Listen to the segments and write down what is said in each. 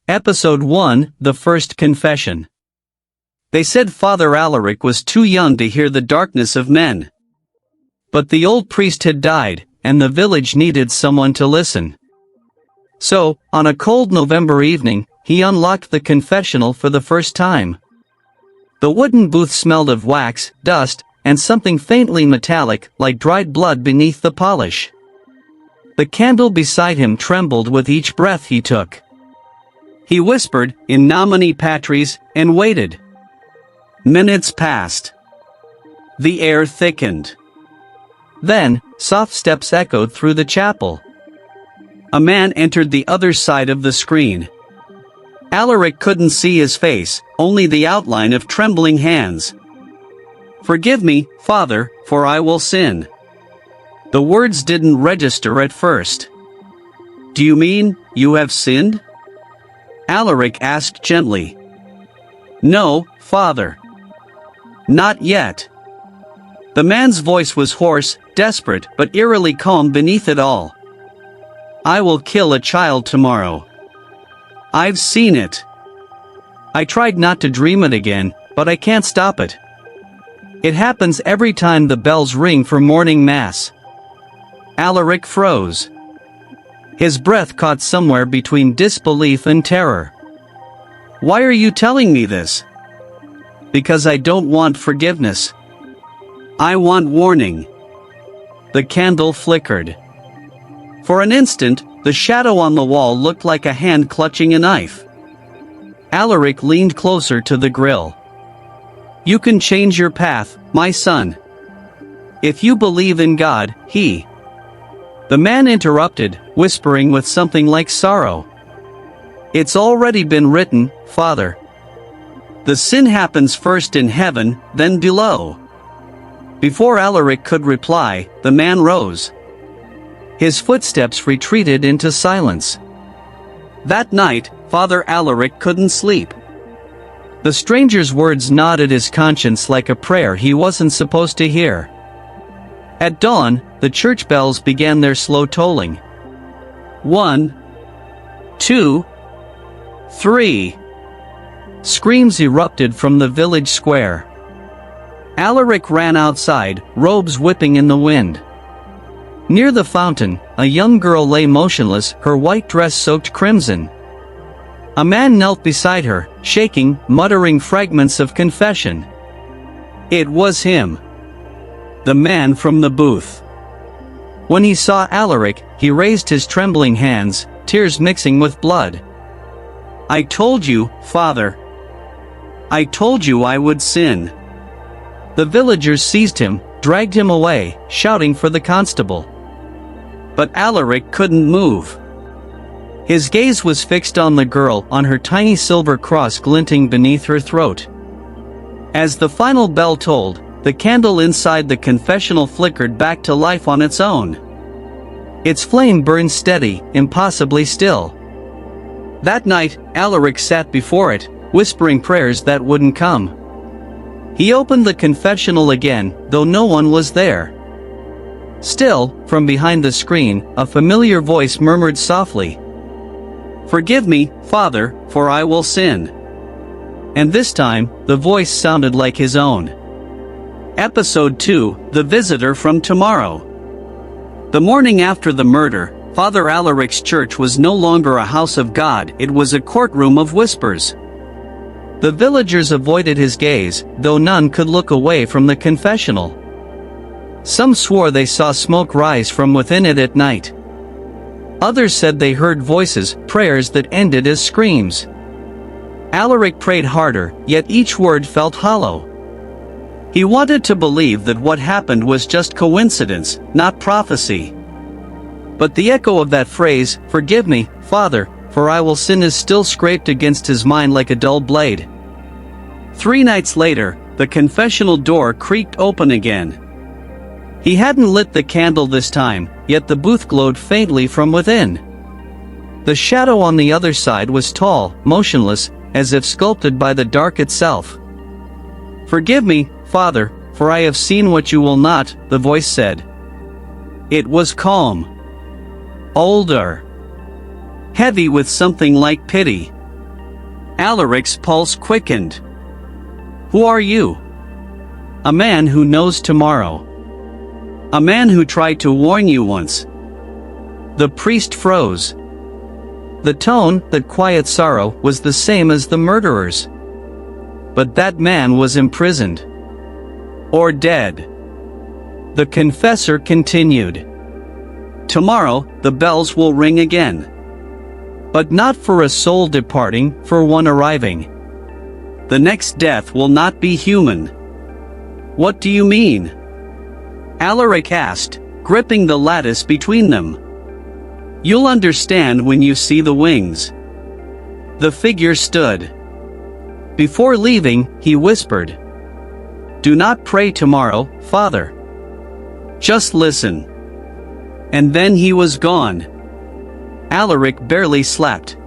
Episode 1, The First Confession. They said Father Alaric was too young to hear the darkness of men. But the old priest had died, and the village needed someone to listen. So, on a cold November evening, he unlocked the confessional for the first time. The wooden booth smelled of wax, dust, and something faintly metallic like dried blood beneath the polish. The candle beside him trembled with each breath he took. He whispered, "In nomine Patris," and waited. Minutes passed. The air thickened. Then, soft steps echoed through the chapel. A man entered the other side of the screen. Alaric couldn't see his face, only the outline of trembling hands. "Forgive me, Father, for I will sin." The words didn't register at first. "Do you mean, you have sinned?" Alaric asked gently. "No, Father. Not yet." The man's voice was hoarse, desperate, but eerily calm beneath it all. "I will kill a child tomorrow. I've seen it. I tried not to dream it again, but I can't stop it. It happens every time the bells ring for morning mass." Alaric froze. His breath caught somewhere between disbelief and terror. "Why are you telling me this?" "Because I don't want forgiveness. I want warning." The candle flickered. For an instant, the shadow on the wall looked like a hand clutching a knife. Alaric leaned closer to the grill. "You can change your path, my son. If you believe in God, He..." The man interrupted, whispering with something like sorrow. "It's already been written, Father. The sin happens first in heaven, then below." Before Alaric could reply, the man rose. His footsteps retreated into silence. That night, Father Alaric couldn't sleep. The stranger's words gnawed at his conscience like a prayer he wasn't supposed to hear. At dawn, the church bells began their slow tolling. 1, 2, 3. Screams erupted from the village square. Alaric ran outside, robes whipping in the wind. Near the fountain, a young girl lay motionless, her white dress soaked crimson. A man knelt beside her, shaking, muttering fragments of confession. It was him. The man from the booth. When he saw Alaric, he raised his trembling hands, tears mixing with blood. "I told you, Father. I told you I would sin." The villagers seized him, dragged him away, shouting for the constable. But Alaric couldn't move. His gaze was fixed on the girl, on her tiny silver cross glinting beneath her throat. As the final bell tolled, the candle inside the confessional flickered back to life on its own. Its flame burned steady, impossibly still. That night, Alaric sat before it, whispering prayers that wouldn't come. He opened the confessional again, though no one was there. Still, from behind the screen, a familiar voice murmured softly, "Forgive me, Father, for I will sin." And this time, the voice sounded like his own. Episode 2, The Visitor from Tomorrow. The morning after the murder, Father Alaric's church was no longer a house of God, it was a courtroom of whispers. The villagers avoided his gaze, though none could look away from the confessional. Some swore they saw smoke rise from within it at night. Others said they heard voices, prayers that ended as screams. Alaric prayed harder, yet each word felt hollow. He wanted to believe that what happened was just coincidence, not prophecy. But the echo of that phrase, "Forgive me, Father, for I will sin," is still scraped against his mind like a dull blade. 3 nights later, the confessional door creaked open again. He hadn't lit the candle this time, yet the booth glowed faintly from within. The shadow on the other side was tall, motionless, as if sculpted by the dark itself. "Forgive me, Father, for I have seen what you will not," the voice said. It was calm. Older. Heavy with something like pity. Alaric's pulse quickened. Who are you? A man who knows tomorrow. A man who tried to warn you once. The priest froze. The tone, that quiet sorrow, was the same as the murderer's. But that man was imprisoned. Or dead. The confessor continued. Tomorrow, the bells will ring again. But not for a soul departing, for one arriving. The next death will not be human. What do you mean? Alaric asked, gripping the lattice between them. You'll understand when you see the wings. The figure stood. Before leaving, he whispered. Do not pray tomorrow, Father. Just listen. And then he was gone. Alaric barely slept.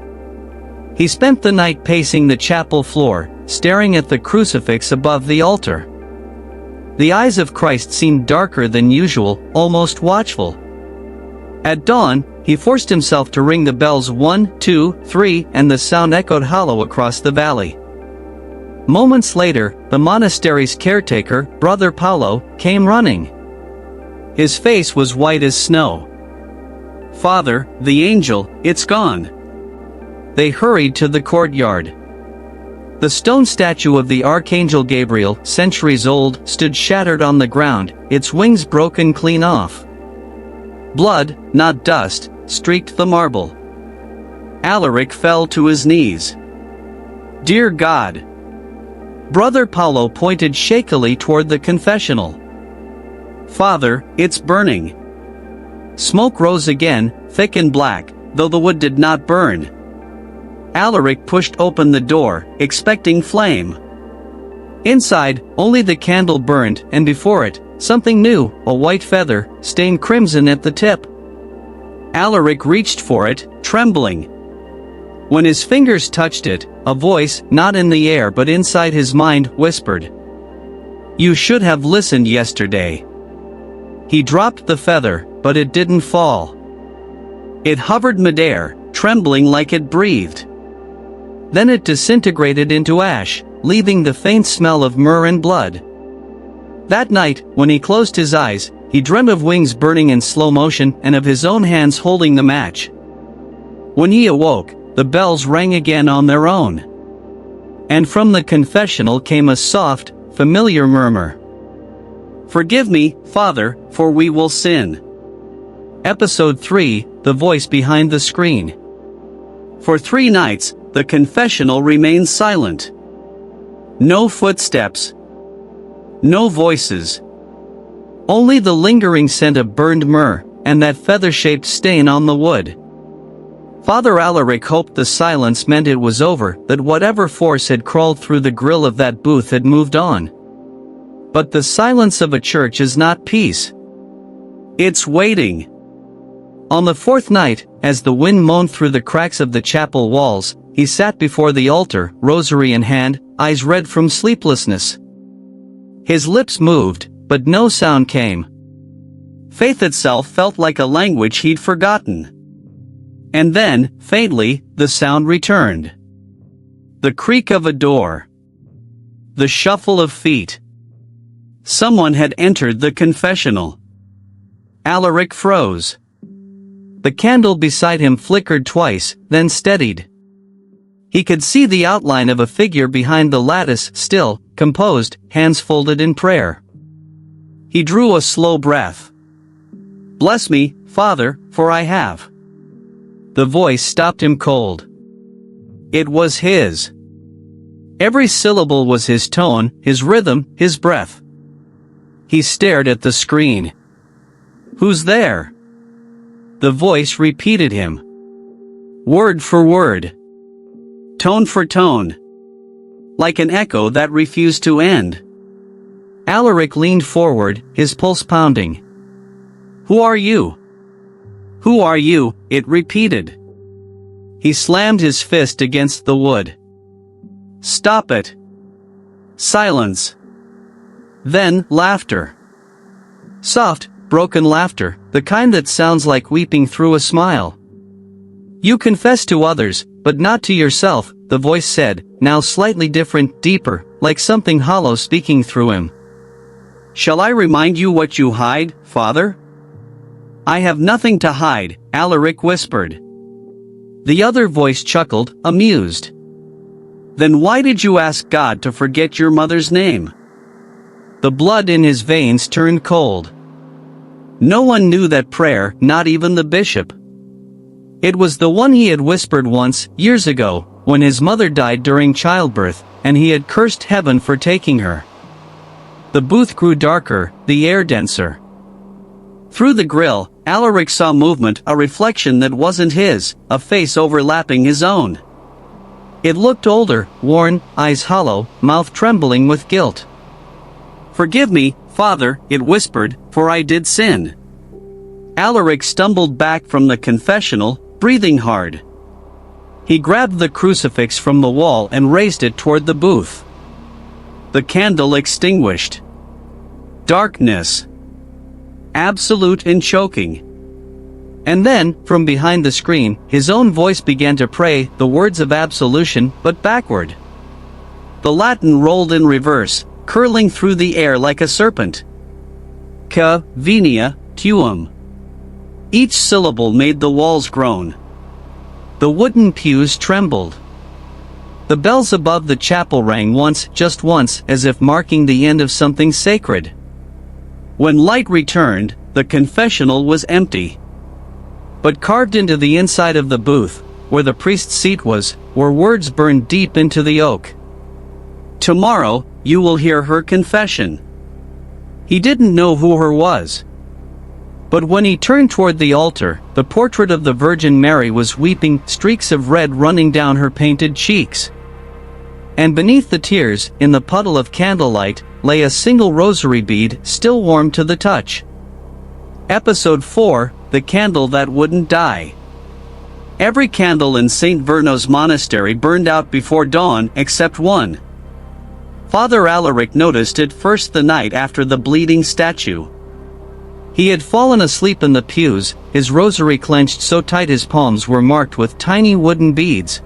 He spent the night pacing the chapel floor, staring at the crucifix above the altar. The eyes of Christ seemed darker than usual, almost watchful. At dawn, he forced himself to ring the bells 1, 2, 3, and the sound echoed hollow across the valley. Moments later, the monastery's caretaker, Brother Paolo, came running. His face was white as snow. Father, the angel, it's gone. They hurried to the courtyard. The stone statue of the Archangel Gabriel, centuries old, stood shattered on the ground, its wings broken clean off. Blood, not dust, streaked the marble. Alaric fell to his knees. Dear God! Brother Paolo pointed shakily toward the confessional. Father, it's burning. Smoke rose again, thick and black, though the wood did not burn. Alaric pushed open the door, expecting flame. Inside, only the candle burned, and before it, something new, a white feather, stained crimson at the tip. Alaric reached for it, trembling. When his fingers touched it, a voice, not in the air but inside his mind, whispered. You should have listened yesterday. He dropped the feather, but it didn't fall. It hovered midair, trembling like it breathed. Then it disintegrated into ash, leaving the faint smell of myrrh and blood. That night, when he closed his eyes, he dreamt of wings burning in slow motion and of his own hands holding the match. When he awoke, the bells rang again on their own. And from the confessional came a soft, familiar murmur. Forgive me, Father, for we will sin. Episode 3, The Voice Behind the Screen. For 3 nights, the confessional remained silent. No footsteps. No voices. Only the lingering scent of burned myrrh, and that feather-shaped stain on the wood. Father Alaric hoped the silence meant it was over, that whatever force had crawled through the grill of that booth had moved on. But the silence of a church is not peace. It's waiting. On the 4th night, as the wind moaned through the cracks of the chapel walls, he sat before the altar, rosary in hand, eyes red from sleeplessness. His lips moved, but no sound came. Faith itself felt like a language he'd forgotten. And then, faintly, the sound returned. The creak of a door. The shuffle of feet. Someone had entered the confessional. Alaric froze. The candle beside him flickered twice, then steadied. He could see the outline of a figure behind the lattice, still, composed, hands folded in prayer. He drew a slow breath. Bless me, Father, for I have. The voice stopped him cold. It was his. Every syllable was his tone, his rhythm, his breath. He stared at the screen. Who's there? The voice repeated him. Word for word. Tone for tone. Like an echo that refused to end. Alaric leaned forward, his pulse pounding. Who are you? Who are you? It repeated. He slammed his fist against the wood. Stop it. Silence. Then, laughter. Soft, broken laughter, the kind that sounds like weeping through a smile. You confess to others, but not to yourself, the voice said, now slightly different, deeper, like something hollow speaking through him. "Shall I remind you what you hide, Father?" "I have nothing to hide," Alaric whispered. The other voice chuckled, amused. "Then why did you ask God to forget your mother's name?" The blood in his veins turned cold. No one knew that prayer, not even the bishop. It was the one he had whispered once, years ago, when his mother died during childbirth, and he had cursed heaven for taking her. The booth grew darker, the air denser. Through the grill, Alaric saw movement, a reflection that wasn't his, a face overlapping his own. It looked older, worn, eyes hollow, mouth trembling with guilt. "Forgive me, Father," it whispered, "for I did sin." Alaric stumbled back from the confessional, breathing hard. He grabbed the crucifix from the wall and raised it toward the booth. The candle extinguished. Darkness. Absolute and choking. And then, from behind the screen, his own voice began to pray the words of absolution, but backward. The Latin rolled in reverse, curling through the air like a serpent. "Ca venia tuum." Each syllable made the walls groan. The wooden pews trembled. The bells above the chapel rang once, just once, as if marking the end of something sacred. When light returned, the confessional was empty. But carved into the inside of the booth, where the priest's seat was, were words burned deep into the oak. "Tomorrow, you will hear her confession." He didn't know who her was. But when he turned toward the altar, the portrait of the Virgin Mary was weeping, streaks of red running down her painted cheeks. And beneath the tears, in the puddle of candlelight, lay a single rosary bead, still warm to the touch. Episode 4, The Candle That Wouldn't Die. Every candle in St. Verno's monastery burned out before dawn, except one. Father Alaric noticed it first the night after the bleeding statue. He had fallen asleep in the pews, his rosary clenched so tight his palms were marked with tiny wooden beads.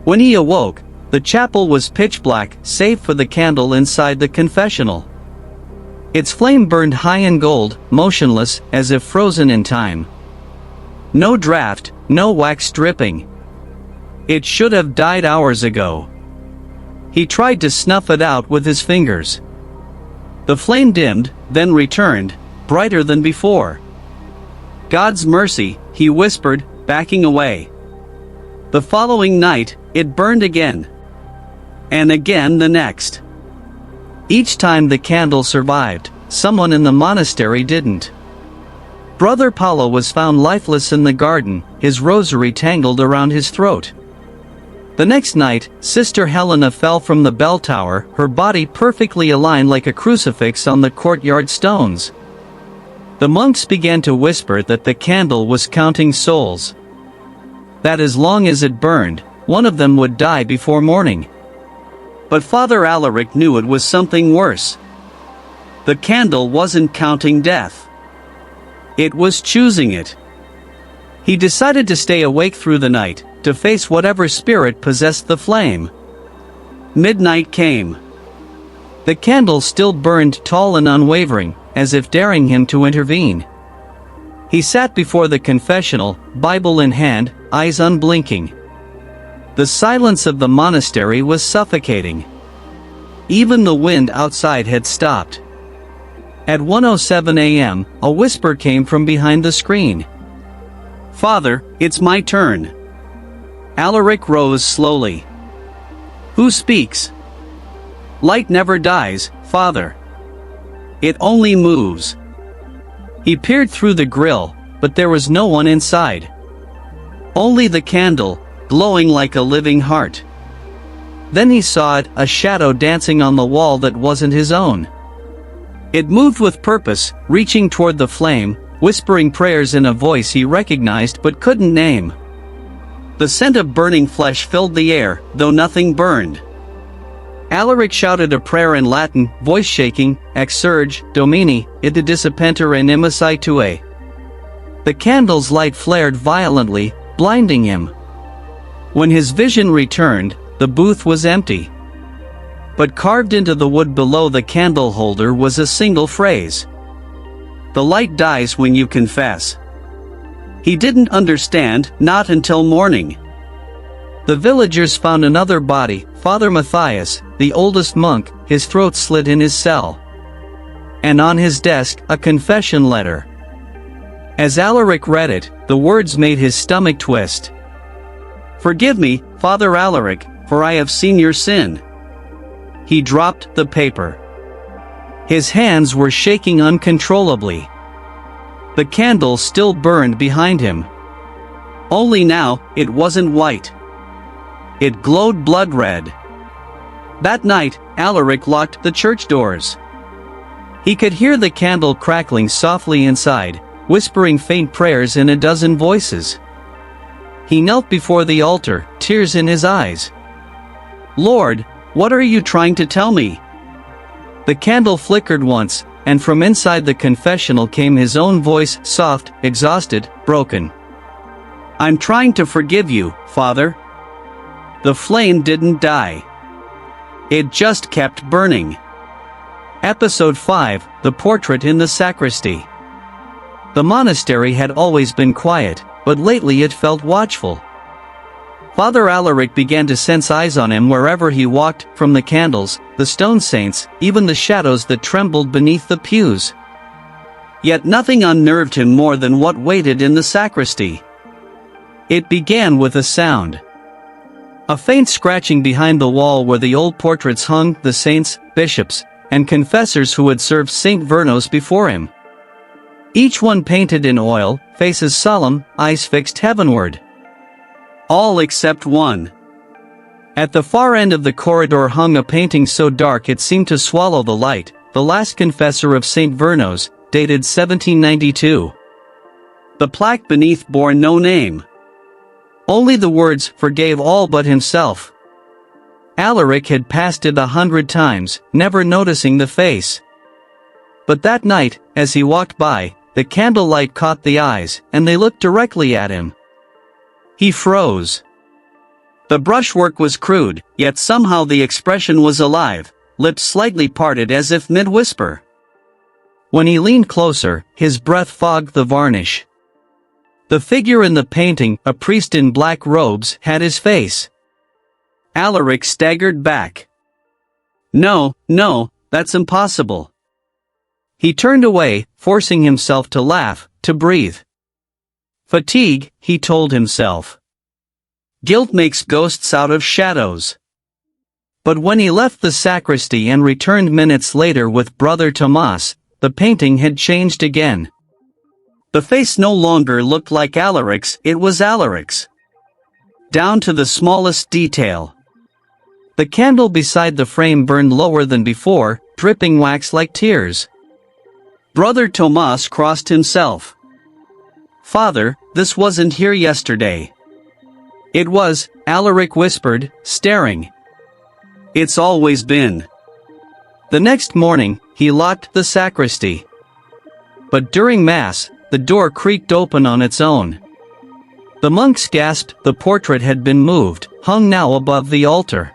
When he awoke, the chapel was pitch black, save for the candle inside the confessional. Its flame burned high in gold, motionless, as if frozen in time. No draft, no wax dripping. It should have died hours ago. He tried to snuff it out with his fingers. The flame dimmed, then returned, brighter than before. "God's mercy," he whispered, backing away. The following night, it burned again. And again the next. Each time the candle survived, someone in the monastery didn't. Brother Paolo was found lifeless in the garden, his rosary tangled around his throat. The next night, Sister Helena fell from the bell tower, her body perfectly aligned like a crucifix on the courtyard stones. The monks began to whisper that the candle was counting souls. That as long as it burned, one of them would die before morning. But Father Alaric knew it was something worse. The candle wasn't counting death. It was choosing it. He decided to stay awake through the night, to face whatever spirit possessed the flame. Midnight came. The candle still burned tall and unwavering, as if daring him to intervene. He sat before the confessional, Bible in hand, eyes unblinking. The silence of the monastery was suffocating. Even the wind outside had stopped. At 1:07 a.m., a whisper came from behind the screen. "Father, it's my turn." Alaric rose slowly. "Who speaks?" "Light never dies, Father. It only moves." He peered through the grill, but there was no one inside. Only the candle, glowing like a living heart. Then he saw it, a shadow dancing on the wall that wasn't his own. It moved with purpose, reaching toward the flame, whispering prayers in a voice he recognized but couldn't name. The scent of burning flesh filled the air, though nothing burned. Alaric shouted a prayer in Latin, voice shaking, Exsurge, Domini, id dissipenter animae tuae. The candle's light flared violently, blinding him. When his vision returned, the booth was empty. But carved into the wood below the candle holder was a single phrase. "The light dies when you confess." He didn't understand, not until morning. The villagers found another body, Father Matthias, the oldest monk, his throat slit in his cell. And on his desk, a confession letter. As Alaric read it, the words made his stomach twist. "Forgive me, Father Alaric, for I have seen your sin." He dropped the paper. His hands were shaking uncontrollably. The candle still burned behind him. Only now, it wasn't white. It glowed blood red. That night, Alaric locked the church doors. He could hear the candle crackling softly inside, whispering faint prayers in a dozen voices. He knelt before the altar, tears in his eyes. "Lord, what are you trying to tell me?" The candle flickered once, and from inside the confessional came his own voice, soft, exhausted, broken. "I'm trying to forgive you, Father." The flame didn't die. It just kept burning. Episode 5, The Portrait in the Sacristy. The monastery had always been quiet, but lately it felt watchful. Father Alaric began to sense eyes on him wherever he walked, from the candles, the stone saints, even the shadows that trembled beneath the pews. Yet nothing unnerved him more than what waited in the sacristy. It began with a sound. A faint scratching behind the wall where the old portraits hung, the saints, bishops, and confessors who had served St. Vernos before him. Each one painted in oil, faces solemn, eyes fixed heavenward. All except one. At the far end of the corridor hung a painting so dark it seemed to swallow the light, the last confessor of St. Vernos, dated 1792. The plaque beneath bore no name. Only the words, "Forgave all but himself." Alaric had passed it 100 times, never noticing the face. But that night, as he walked by, the candlelight caught the eyes, and they looked directly at him. He froze. The brushwork was crude, yet somehow the expression was alive, lips slightly parted as if mid-whisper. When he leaned closer, his breath fogged the varnish. The figure in the painting, a priest in black robes, had his face. Alaric staggered back. No, that's impossible. He turned away, forcing himself to laugh, to breathe. Fatigue, he told himself. Guilt makes ghosts out of shadows. But when he left the sacristy and returned minutes later with Brother Tomas, the painting had changed again. The face no longer looked like Alaric's, it was Alaric's. Down to the smallest detail. The candle beside the frame burned lower than before, dripping wax like tears. Brother Tomas crossed himself. "Father, this wasn't here yesterday." "It was," Alaric whispered, staring. "It's always been." The next morning, he locked the sacristy. But during Mass, the door creaked open on its own. The monks gasped, the portrait had been moved, hung now above the altar.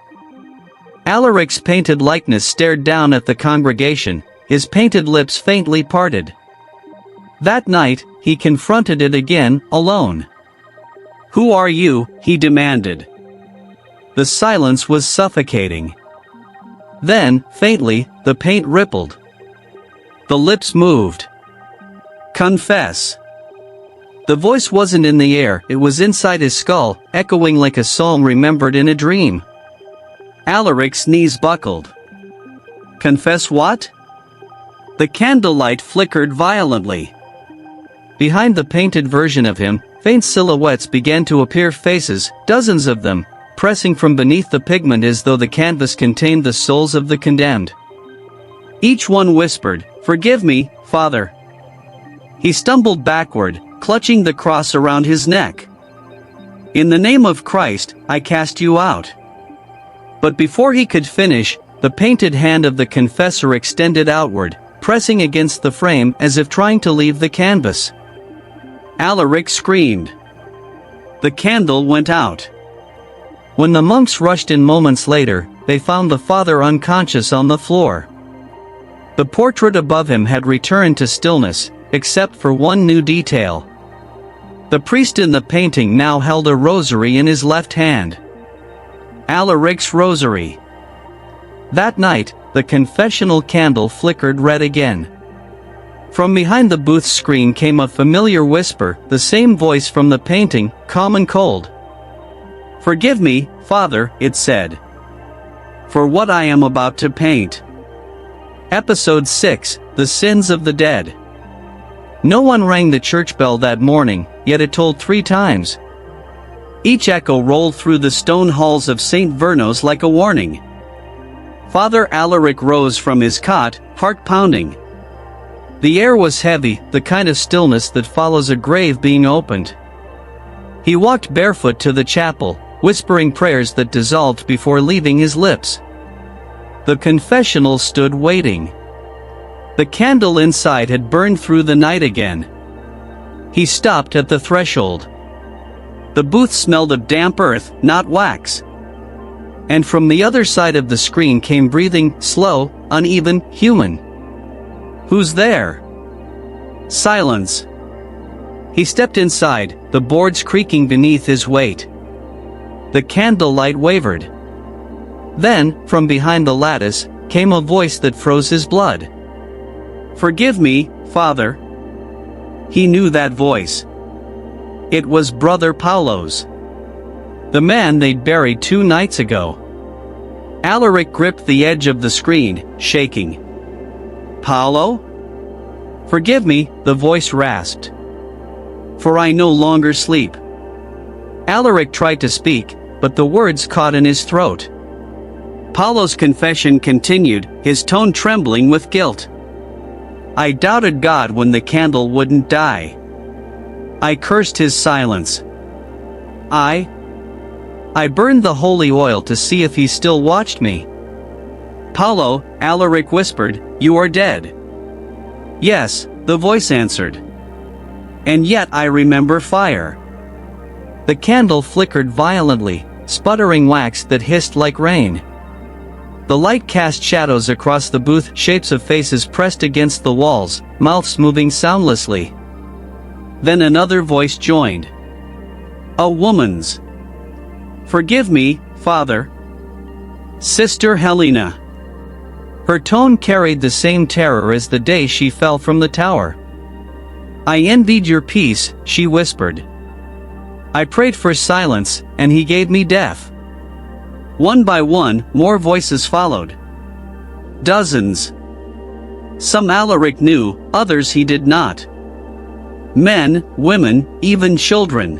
Alaric's painted likeness stared down at the congregation, his painted lips faintly parted. That night, he confronted it again, alone. "Who are you?" he demanded. The silence was suffocating. Then, faintly, the paint rippled. The lips moved. "Confess." The voice wasn't in the air, it was inside his skull, echoing like a song remembered in a dream. Alaric's knees buckled. "Confess what?" The candlelight flickered violently. Behind the painted version of him, faint silhouettes began to appear, faces, dozens of them, pressing from beneath the pigment as though the canvas contained the souls of the condemned. Each one whispered, "Forgive me, Father." He stumbled backward, clutching the cross around his neck. "In the name of Christ, I cast you out." But before he could finish, the painted hand of the confessor extended outward, pressing against the frame as if trying to leave the canvas. Alaric screamed. The candle went out. When the monks rushed in moments later, they found the father unconscious on the floor. The portrait above him had returned to stillness, except for one new detail. The priest in the painting now held a rosary in his left hand. Alaric's rosary. That night, the confessional candle flickered red again. From behind the booth's screen came a familiar whisper, the same voice from the painting, calm and cold. "Forgive me, Father," it said, "for what I am about to paint." Episode 6, The Sins of the Dead. No one rang the church bell that morning, yet it tolled 3 times. Each echo rolled through the stone halls of St. Vernos like a warning. Father Alaric rose from his cot, heart pounding. The air was heavy, the kind of stillness that follows a grave being opened. He walked barefoot to the chapel, whispering prayers that dissolved before leaving his lips. The confessional stood waiting. The candle inside had burned through the night again. He stopped at the threshold. The booth smelled of damp earth, not wax. And from the other side of the screen came breathing, slow, uneven, human. "Who's there?" Silence. He stepped inside, the boards creaking beneath his weight. The candlelight wavered. Then, from behind the lattice, came a voice that froze his blood. "Forgive me, Father." He knew that voice. It was Brother Paulo's. The man they'd buried 2 nights ago. Alaric gripped the edge of the screen, shaking. "Paulo? Forgive me," the voice rasped. "For I no longer sleep." Alaric tried to speak, but the words caught in his throat. Paulo's confession continued, his tone trembling with guilt. "I doubted God when the candle wouldn't die. I cursed his silence. I burned the holy oil to see if he still watched me." "Paulo," Alaric whispered, "you are dead." "Yes," the voice answered. "And yet I remember fire." The candle flickered violently, sputtering wax that hissed like rain. The light cast shadows across the booth, shapes of faces pressed against the walls, mouths moving soundlessly. Then another voice joined. A woman's. "Forgive me, Father." Sister Helena. Her tone carried the same terror as the day she fell from the tower. "I envied your peace," she whispered. "I prayed for silence, and he gave me death." One by one, more voices followed. Dozens. Some Alaric knew, others he did not. Men, women, even children.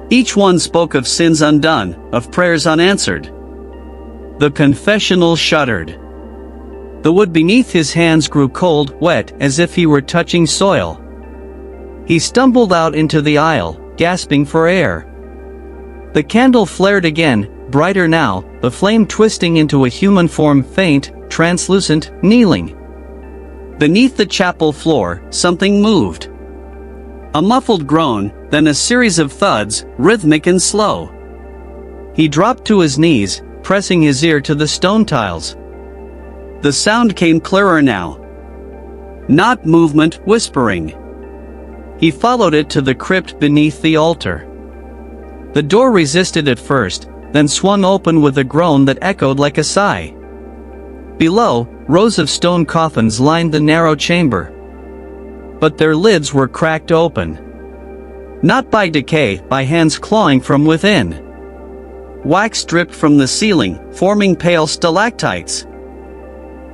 Each one spoke of sins undone, of prayers unanswered. The confessional shuddered. The wood beneath his hands grew cold, wet, as if he were touching soil. He stumbled out into the aisle, gasping for air. The candle flared again, brighter now, the flame twisting into a human form, faint, translucent, kneeling. Beneath the chapel floor, something moved. A muffled groan, then a series of thuds, rhythmic and slow. He dropped to his knees, pressing his ear to the stone tiles. The sound came clearer now. Not movement, whispering. He followed it to the crypt beneath the altar. The door resisted at first, then swung open with a groan that echoed like a sigh. Below, rows of stone coffins lined the narrow chamber. But their lids were cracked open. Not by decay, by hands clawing from within. Wax dripped from the ceiling, forming pale stalactites.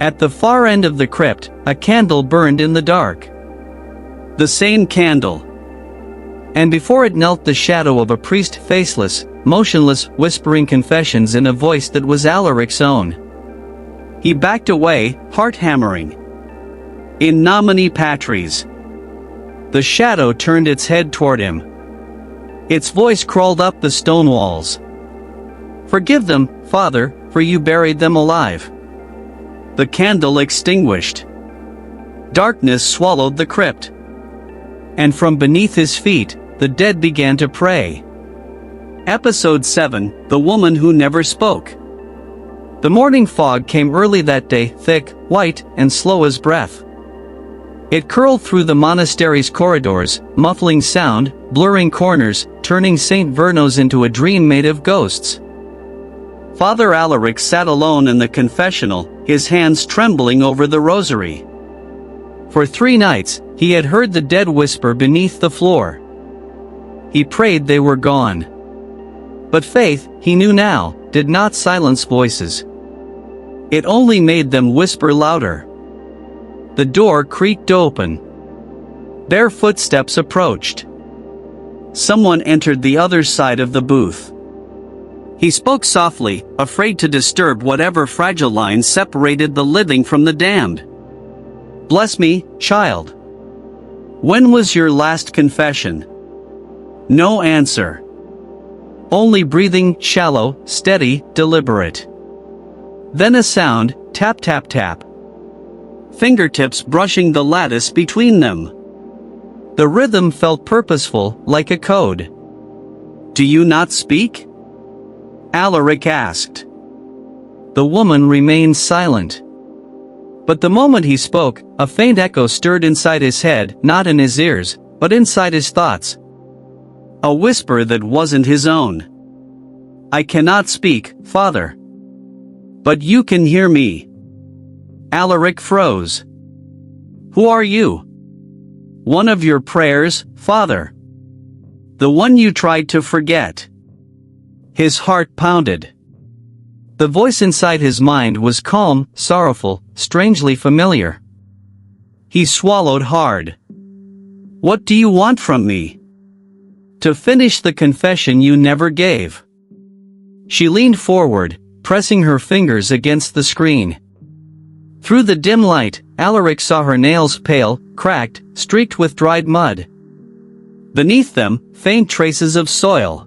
At the far end of the crypt, a candle burned in the dark. The same candle. And before it knelt the shadow of a priest, faceless, motionless, whispering confessions in a voice that was Alaric's own. He backed away, heart hammering. In nomine patris. The shadow turned its head toward him. Its voice crawled up the stone walls. "Forgive them, Father, for you buried them alive." The candle extinguished. Darkness swallowed the crypt. And from beneath his feet, the dead began to pray. Episode 7, The Woman Who Never Spoke. The morning fog came early that day, thick, white, and slow as breath. It curled through the monastery's corridors, muffling sound, blurring corners, turning St. Verno's into a dream made of ghosts. Father Alaric sat alone in the confessional, his hands trembling over the rosary. For 3 nights, he had heard the dead whisper beneath the floor. He prayed they were gone. But faith, he knew now, did not silence voices. It only made them whisper louder. The door creaked open. Bare footsteps approached. Someone entered the other side of the booth. He spoke softly, afraid to disturb whatever fragile lines separated the living from the damned. "Bless me, child. When was your last confession?" No answer. Only breathing, shallow, steady, deliberate. Then a sound, tap tap tap. Fingertips brushing the lattice between them. The rhythm felt purposeful, like a code. "Do you not speak?" Alaric asked. The woman remained silent. But the moment he spoke, a faint echo stirred inside his head, not in his ears, but inside his thoughts. A whisper that wasn't his own. "I cannot speak, Father. But you can hear me." Alaric froze. "Who are you?" "One of your prayers, Father. The one you tried to forget." His heart pounded. The voice inside his mind was calm, sorrowful, strangely familiar. He swallowed hard. "What do you want from me?" "To finish the confession you never gave." She leaned forward, pressing her fingers against the screen. Through the dim light, Alaric saw her nails pale, cracked, streaked with dried mud. Beneath them, faint traces of soil.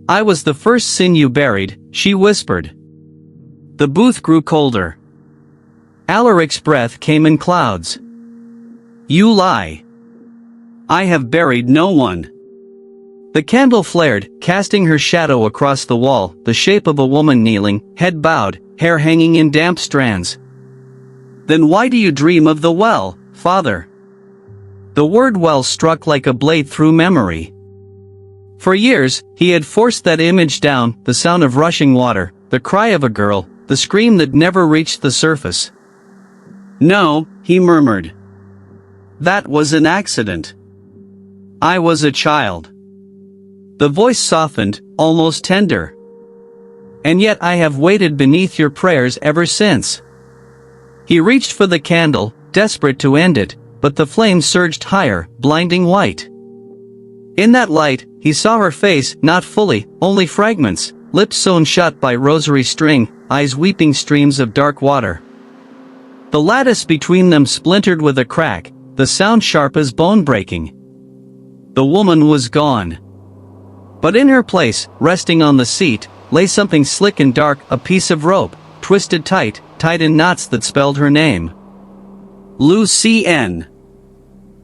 "I was the first sin you buried," she whispered. The booth grew colder. Alaric's breath came in clouds. "You lie. I have buried no one." The candle flared, casting her shadow across the wall, the shape of a woman kneeling, head bowed, hair hanging in damp strands. "Then why do you dream of the well, Father?" The word well struck like a blade through memory. For years, he had forced that image down, the sound of rushing water, the cry of a girl, the scream that never reached the surface. "No," he murmured. "That was an accident. I was a child." The voice softened, almost tender. "And yet I have waited beneath your prayers ever since." He reached for the candle, desperate to end it, but the flame surged higher, blinding white. In that light, he saw her face, not fully, only fragments, lips sewn shut by rosary string, eyes weeping streams of dark water. The lattice between them splintered with a crack, the sound sharp as bone breaking. The woman was gone. But in her place, resting on the seat, lay something slick and dark, a piece of rope, twisted tight, tied in knots that spelled her name. Lucien.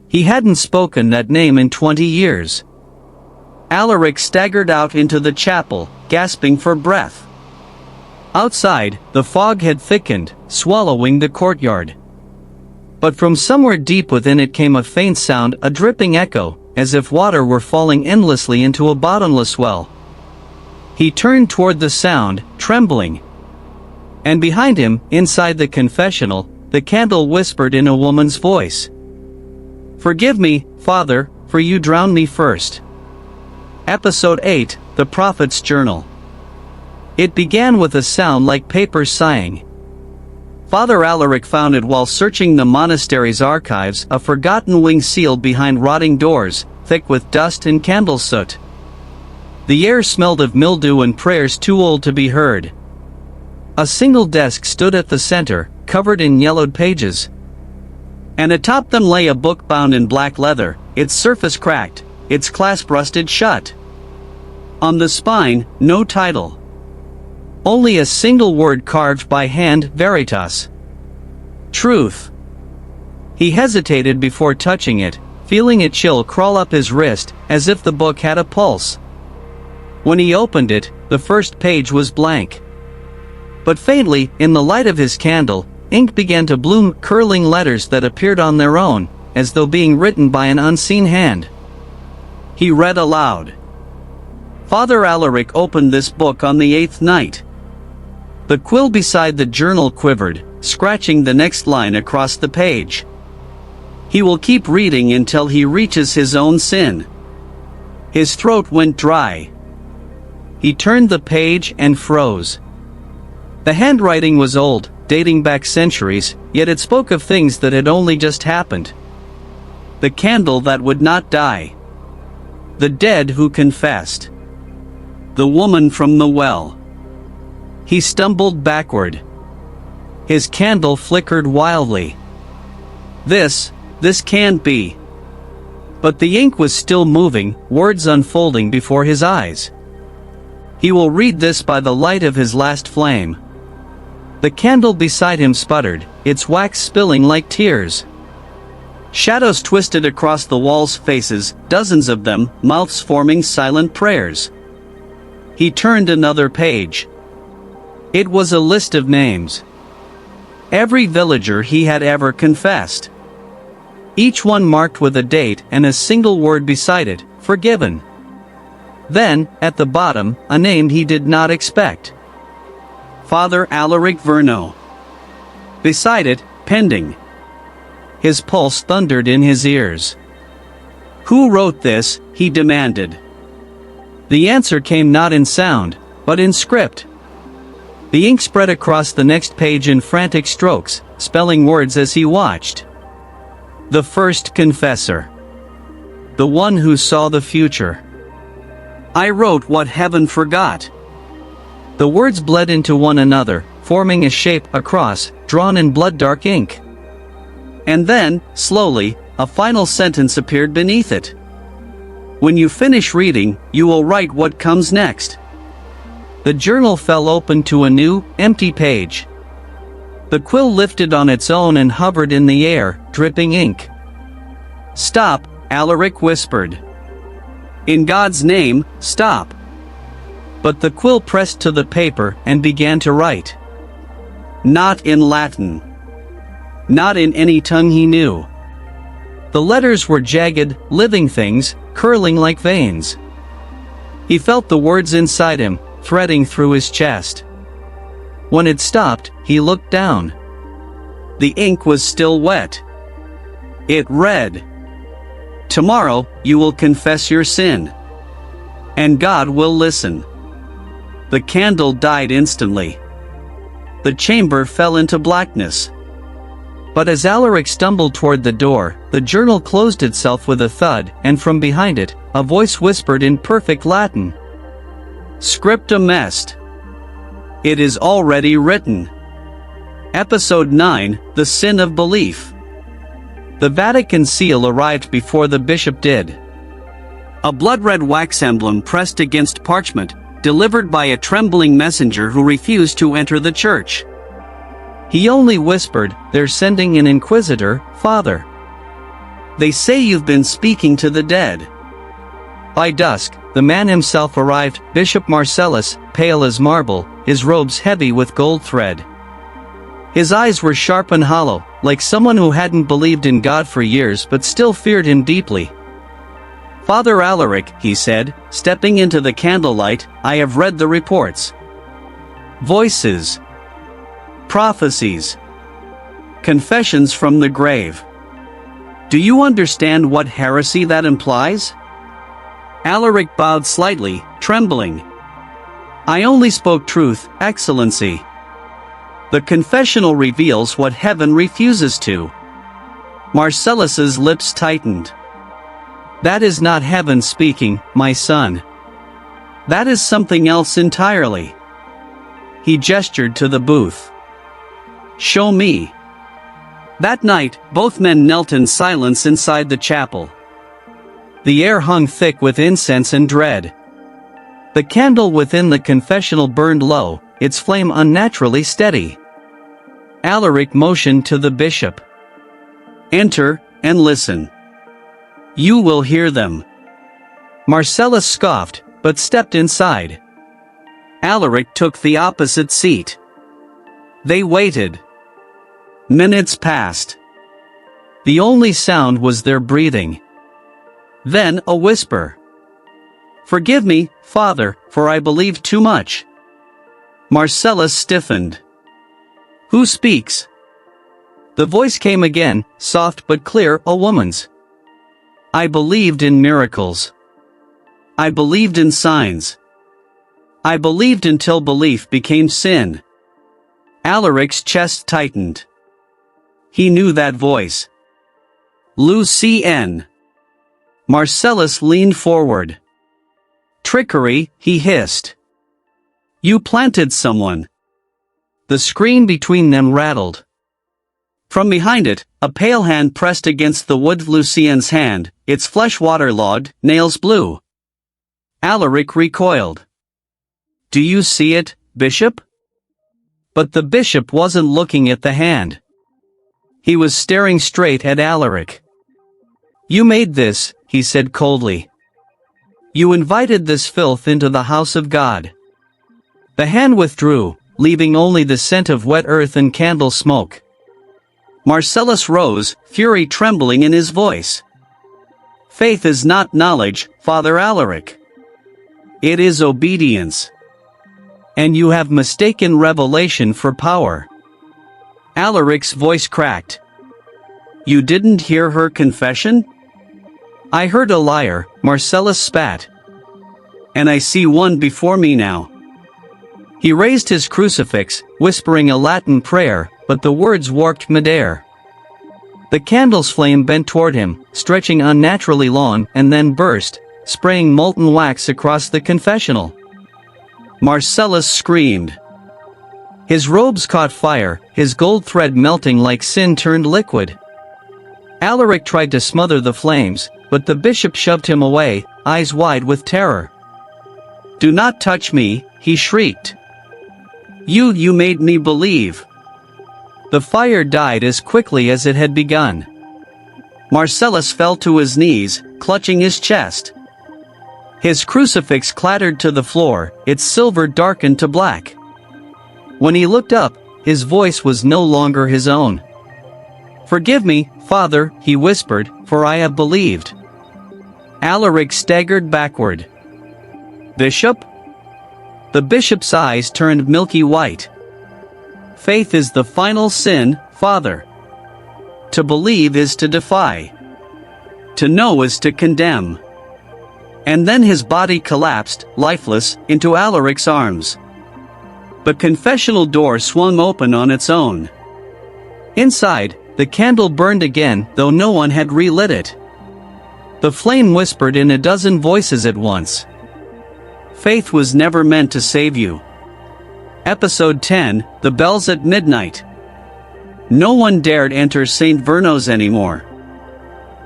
He hadn't spoken that name in 20 years. Alaric staggered out into the chapel, gasping for breath. Outside, the fog had thickened, swallowing the courtyard. But from somewhere deep within it came a faint sound, a dripping echo, as if water were falling endlessly into a bottomless well. He turned toward the sound, trembling. And behind him, inside the confessional, the candle whispered in a woman's voice. "Forgive me, Father, for you drowned me first." Episode 8, The Prophet's Journal. It began with a sound like paper sighing. Father Alaric found it while searching the monastery's archives, a forgotten wing sealed behind rotting doors, thick with dust and candle soot. The air smelled of mildew and prayers too old to be heard. A single desk stood at the center, covered in yellowed pages. And atop them lay a book bound in black leather, its surface cracked, its clasp rusted shut. On the spine, no title. Only a single word carved by hand, Veritas. Truth. He hesitated before touching it, feeling a chill crawl up his wrist, as if the book had a pulse. When he opened it, the first page was blank. But faintly, in the light of his candle, ink began to bloom, curling letters that appeared on their own, as though being written by an unseen hand. He read aloud. Father Alaric opened this book on the 8th night. The quill beside the journal quivered, scratching the next line across the page. He will keep reading until he reaches his own sin. His throat went dry. He turned the page and froze. The handwriting was old, dating back centuries, yet it spoke of things that had only just happened. The candle that would not die. The dead who confessed. The woman from the well. He stumbled backward. His candle flickered wildly. This can't be. But the ink was still moving, words unfolding before his eyes. He will read this by the light of his last flame. The candle beside him sputtered, its wax spilling like tears. Shadows twisted across the wall's faces, dozens of them, mouths forming silent prayers. He turned another page. It was a list of names. Every villager he had ever confessed. Each one marked with a date and a single word beside it, forgiven. Then, at the bottom, a name he did not expect. Father Alaric Verno. Beside it, pending. His pulse thundered in his ears. Who wrote this? He demanded. The answer came not in sound, but in script. The ink spread across the next page in frantic strokes, spelling words as he watched. The first confessor. The one who saw the future. I wrote what heaven forgot. The words bled into one another, forming a shape, a cross, drawn in blood-dark ink. And then, slowly, a final sentence appeared beneath it. When you finish reading, you will write what comes next. The journal fell open to a new, empty page. The quill lifted on its own and hovered in the air, dripping ink. Stop, Alaric whispered. In God's name, stop. But the quill pressed to the paper and began to write. Not in Latin. Not in any tongue he knew. The letters were jagged, living things, curling like veins. He felt the words inside him, threading through his chest. When it stopped, he looked down. The ink was still wet. It read, Tomorrow, you will confess your sin. And God will listen. The candle died instantly. The chamber fell into blackness. But as Alaric stumbled toward the door, the journal closed itself with a thud, and from behind it, a voice whispered in perfect Latin. Scriptum est. It is already written. Episode 9, The Sin of Belief. The Vatican seal arrived before the bishop did. A blood-red wax emblem pressed against parchment, delivered by a trembling messenger who refused to enter the church. He only whispered, They're sending an inquisitor, Father. They say you've been speaking to the dead. By dusk, the man himself arrived, Bishop Marcellus, pale as marble, his robes heavy with gold thread. His eyes were sharp and hollow, like someone who hadn't believed in God for years but still feared him deeply. Father Alaric, he said, stepping into the candlelight, I have read the reports. Voices. Prophecies. Confessions from the grave. Do you understand what heresy that implies? Alaric bowed slightly, trembling. I only spoke truth, Excellency. The confessional reveals what heaven refuses to. Marcellus's lips tightened. That is not heaven speaking, my son. That is something else entirely. He gestured to the booth. Show me. That night, both men knelt in silence inside the chapel. The air hung thick with incense and dread. The candle within the confessional burned low, its flame unnaturally steady. Alaric motioned to the bishop. Enter, and listen. You will hear them. Marcellus scoffed, but stepped inside. Alaric took the opposite seat. They waited. Minutes passed. The only sound was their breathing. Then a whisper. "Forgive me, Father, for I believed too much." Marcellus stiffened. "Who speaks?" The voice came again, soft but clear, a woman's. "I believed in miracles. I believed in signs. I believed until belief became sin." Alaric's chest tightened. He knew that voice. Lucien. Marcellus leaned forward. "Trickery," he hissed. "You planted someone." The screen between them rattled. From behind it, a pale hand pressed against the wood. Lucien's hand, its flesh waterlogged, nails blue. Alaric recoiled. "Do you see it, Bishop?" But the bishop wasn't looking at the hand. He was staring straight at Alaric. "You made this," he said coldly. "You invited this filth into the house of God." The hand withdrew, leaving only the scent of wet earth and candle smoke. Marcellus rose, fury trembling in his voice. "Faith is not knowledge, Father Alaric. It is obedience. And you have mistaken revelation for power." Alaric's voice cracked. "You didn't hear her confession?" "I heard a liar," Marcellus spat. "And I see one before me now." He raised his crucifix, whispering a Latin prayer, but the words warped midair. The candle's flame bent toward him, stretching unnaturally long, and then burst, spraying molten wax across the confessional. Marcellus screamed. His robes caught fire, his gold thread melting like sin turned liquid. Alaric tried to smother the flames, but the bishop shoved him away, eyes wide with terror. "Do not touch me," he shrieked. You made me believe." The fire died as quickly as it had begun. Marcellus fell to his knees, clutching his chest. His crucifix clattered to the floor, its silver darkened to black. When he looked up, his voice was no longer his own. "Forgive me, Father," he whispered, "for I have believed." Alaric staggered backward. "Bishop?" The bishop's eyes turned milky white. "Faith is the final sin, Father. To believe is to defy. To know is to condemn." And then his body collapsed, lifeless, into Alaric's arms. The confessional door swung open on its own. Inside, the candle burned again, though no one had relit it. The flame whispered in a dozen voices at once. Faith was never meant to save you. Episode 10, The Bells at Midnight. No one dared enter St. Vernos anymore.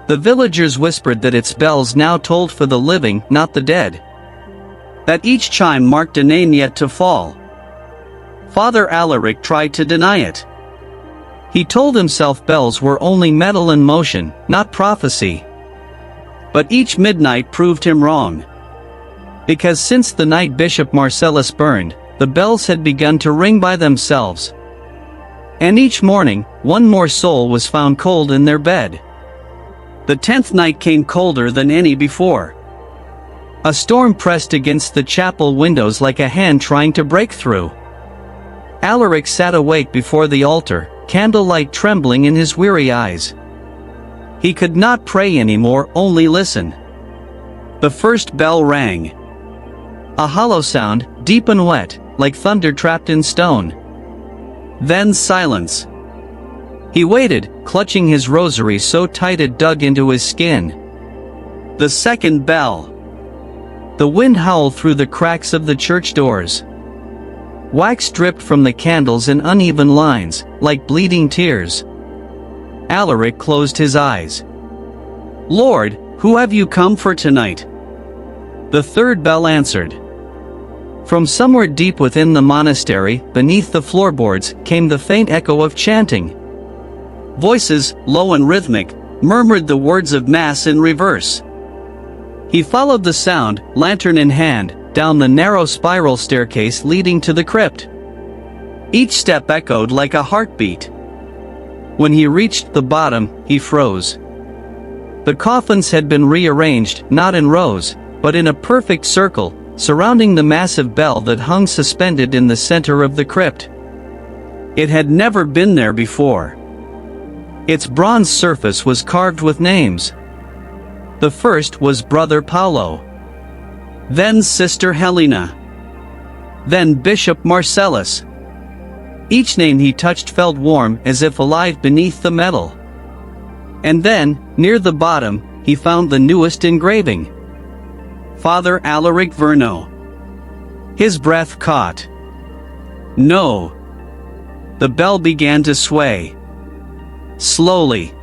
The villagers whispered that its bells now tolled for the living, not the dead. That each chime marked a name yet to fall. Father Alaric tried to deny it. He told himself bells were only metal in motion, not prophecy. But each midnight proved him wrong. Because since the night Bishop Marcellus burned, the bells had begun to ring by themselves. And each morning, one more soul was found cold in their bed. The 10th night came colder than any before. A storm pressed against the chapel windows like a hand trying to break through. Alaric sat awake before the altar, candlelight trembling in his weary eyes. He could not pray anymore, only listen. The first bell rang. A hollow sound, deep and wet, like thunder trapped in stone. Then silence. He waited, clutching his rosary so tight it dug into his skin. The second bell. The wind howled through the cracks of the church doors. Wax dripped from the candles in uneven lines, like bleeding tears. Alaric closed his eyes. "Lord, who have you come for tonight?" The third bell answered. From somewhere deep within the monastery, beneath the floorboards, came the faint echo of chanting. Voices, low and rhythmic, murmured the words of Mass in reverse. He followed the sound, lantern in hand, down the narrow spiral staircase leading to the crypt. Each step echoed like a heartbeat. When he reached the bottom, he froze. The coffins had been rearranged, not in rows, but in a perfect circle, surrounding the massive bell that hung suspended in the center of the crypt. It had never been there before. Its bronze surface was carved with names. The first was Brother Paulo. Then Sister Helena. Then Bishop Marcellus. Each name he touched felt warm, as if alive beneath the metal. And then, near the bottom, he found the newest engraving. Father Alaric Verno. His breath caught. No. The bell began to sway. Slowly.